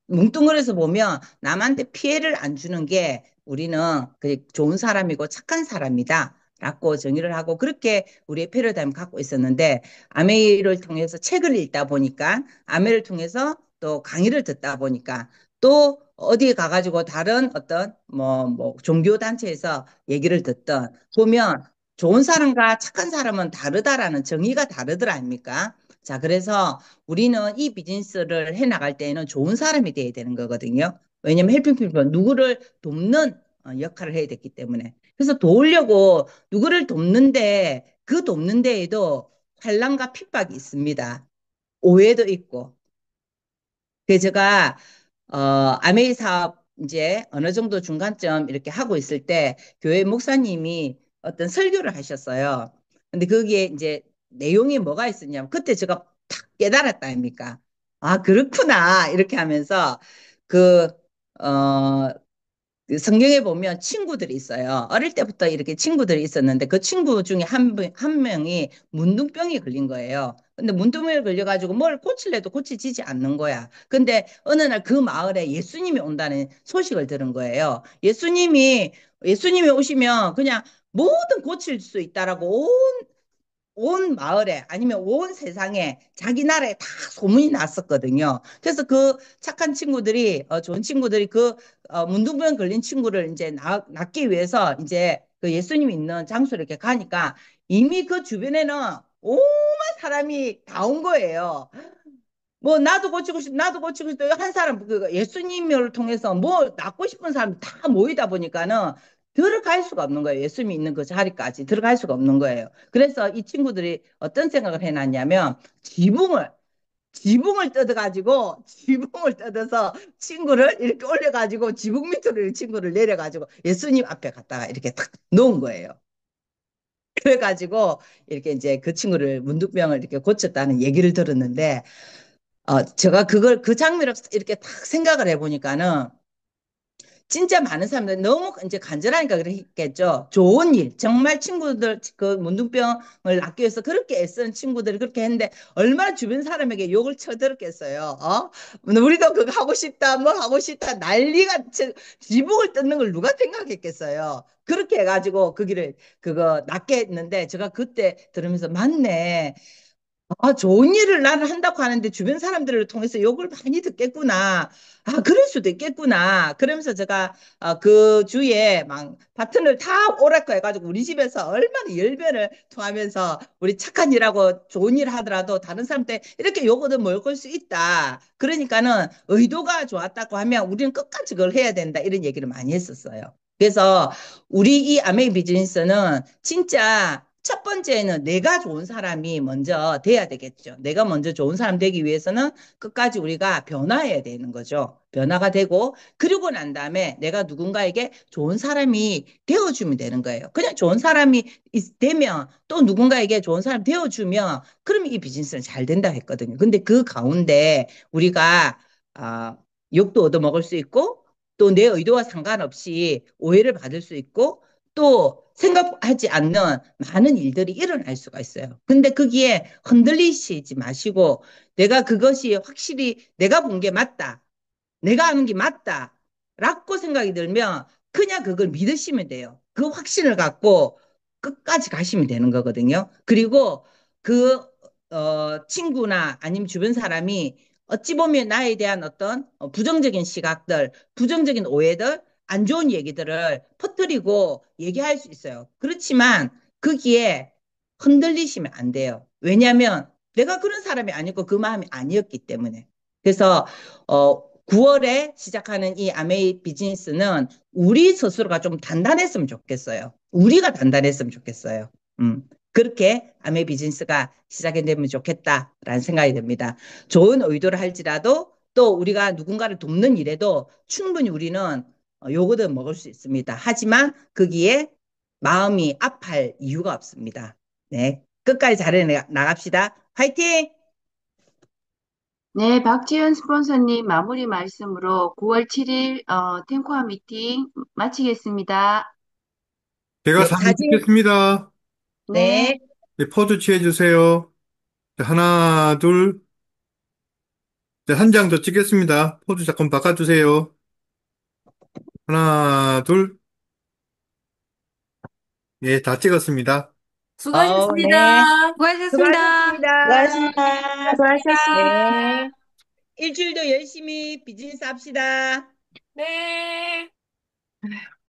[SPEAKER 9] 뭉뚱그려서 보면 남한테 피해를 안 주는 게 우리는 그 좋은 사람이고 착한 사람이다. 라고 정의를 하고 그렇게 우리의 패러다임을 갖고 있었는데 아메이를 통해서 책을 읽다 보니까 아메를 통해서 또 강의를 듣다 보니까 또 어디에 가가지고 다른 어떤 뭐 종교 단체에서 얘기를 듣던 보면 좋은 사람과 착한 사람은 다르다라는 정의가 다르더라 아닙니까? 자, 그래서 우리는 이 비즈니스를 해 나갈 때에는 좋은 사람이 돼야 되는 거거든요. 왜냐면 헬핑 피플은 누구를 돕는 역할을 해야 됐기 때문에. 그래서 도우려고 누구를 돕는데 그 돕는 데에도 환난과 핍박이 있습니다. 오해도 있고. 그래서 제가 아메이 사업 이제 어느 정도 중간점 이렇게 하고 있을 때 교회 목사님이 어떤 설교를 하셨어요. 근데 거기에 이제 내용이 뭐가 있었냐면 그때 제가 탁 깨달았다 아닙니까? 아, 그렇구나. 이렇게 하면서 그, 어, 그 성경에 보면 친구들이 있어요. 어릴 때부터 이렇게 친구들이 있었는데 그 친구 중에 한 명이 문둥병이 걸린 거예요. 근데 문둥병이 걸려가지고 뭘 고칠래도 고치지지 않는 거야. 근데 어느 날 그 마을에 예수님이 온다는 소식을 들은 거예요. 예수님이 오시면 그냥 뭐든 고칠 수 있다라고 온 마을에 아니면 온 세상에 자기 나라에 다 소문이 났었거든요. 그래서 그 착한 친구들이 좋은 친구들이 그 문둥병 걸린 친구를 이제 낫기 위해서 이제 그 예수님이 있는 장소로 이렇게 가니까 이미 그 주변에는 온갖 사람이 다 온 거예요. 뭐 나도 고치고 싶다 한 사람 그 예수님을 통해서 뭐 낫고 싶은 사람 다 모이다 보니까는 들어갈 수가 없는 거예요. 예수님이 있는 그 자리까지 들어갈 수가 없는 거예요. 그래서 이 친구들이 어떤 생각을 해놨냐면 지붕을 뜯어가지고 지붕을 뜯어서 친구를 이렇게 올려가지고 지붕 밑으로 이 친구를 내려가지고 예수님 앞에 갔다가 이렇게 탁 놓은 거예요. 그래가지고 이렇게 이제 그 친구를 문득병을 이렇게 고쳤다는 얘기를 들었는데, 제가 그 장면을 이렇게 딱 생각을 해보니까는 진짜 많은 사람들 너무 이제 간절하니까 그랬겠죠. 좋은 일, 정말 친구들 그 문둥병을 낫기 위해서 그렇게 애쓰는 친구들이 그렇게 했는데 얼마나 주변 사람에게 욕을 쳐들었겠어요. 우리도 그거 하고 싶다, 뭐 하고 싶다 난리가 지붕을 뜯는 걸 누가 생각했겠어요. 그렇게 해가지고 그 길을 그거 낫게 했는데 제가 그때 들으면서 맞네. 좋은 일을 나는 한다고 하는데 주변 사람들을 통해서 욕을 많이 듣겠구나. 그럴 수도 있겠구나. 그러면서 제가 그 주위에 막 파트너를 다 오라고 해가지고 우리 집에서 얼마나 열변을 토하면서 우리 착한 일하고 좋은 일 하더라도 다른 사람한테 이렇게 욕 얻어 먹을 수 있다. 그러니까는 의도가 좋았다고 하면 우리는 끝까지 그걸 해야 된다. 이런 얘기를 많이 했었어요. 그래서 우리 이 아메이 비즈니스는 진짜 첫 번째는 내가 좋은 사람이 먼저 돼야 되겠죠. 내가 먼저 좋은 사람 되기 위해서는 끝까지 우리가 변화해야 되는 거죠. 변화가 되고, 그러고 난 다음에 내가 누군가에게 좋은 사람이 되어주면 되는 거예요. 그냥 좋은 사람이 되면 또 누군가에게 좋은 사람 되어주면 그러면 이 비즈니스는 잘 된다 했거든요. 근데 그 가운데 우리가 아, 욕도 얻어먹을 수 있고 또 내 의도와 상관없이 오해를 받을 수 있고 또 생각하지 않는 많은 일들이 일어날 수가 있어요. 근데 거기에 흔들리시지 마시고 내가 그것이 확실히 내가 본 게 맞다. 내가 아는 게 맞다. 라고 생각이 들면 그냥 그걸 믿으시면 돼요. 그 확신을 갖고 끝까지 가시면 되는 거거든요. 그리고 그 친구나 아니면 주변 사람이 어찌 보면 나에 대한 어떤 부정적인 시각들, 부정적인 오해들, 안 좋은 얘기들을 퍼뜨리고 얘기할 수 있어요. 그렇지만 거기에 흔들리시면 안 돼요. 왜냐하면 내가 그런 사람이 아니고 그 마음이 아니었기 때문에. 그래서 9월에 시작하는 이 아메이 비즈니스는 우리 스스로가 좀 단단했으면 좋겠어요. 우리가 단단했으면 좋겠어요. 그렇게 아메이 비즈니스가 시작이 되면 좋겠다라는 생각이 듭니다. 좋은 의도를 할지라도 또 우리가 누군가를 돕는 일에도 충분히 우리는 요거도 먹을 수 있습니다. 하지만 거기에 마음이 아파할 이유가 없습니다. 네, 끝까지 잘해 나갑시다. 화이팅!
[SPEAKER 6] 네, 박지현 스폰서님 마무리 말씀으로 9월 7일 탱코아 미팅 마치겠습니다.
[SPEAKER 4] 제가
[SPEAKER 9] 네,
[SPEAKER 4] 사진
[SPEAKER 9] 사진,
[SPEAKER 4] 찍겠습니다.
[SPEAKER 6] 네.
[SPEAKER 9] 네.
[SPEAKER 4] 네, 포즈 취해주세요. 자, 하나, 둘, 한 장 더 찍겠습니다. 포즈 잠깐 바꿔주세요. 하나, 둘, 예, 다 찍었습니다.
[SPEAKER 9] 네.
[SPEAKER 2] 수고하셨습니다.
[SPEAKER 3] 수고하셨습니다.
[SPEAKER 9] 수고하셨습니다.
[SPEAKER 5] 수고하셨습니다.
[SPEAKER 9] 네. 일주일도 열심히 비즈니스 합시다.
[SPEAKER 2] 네.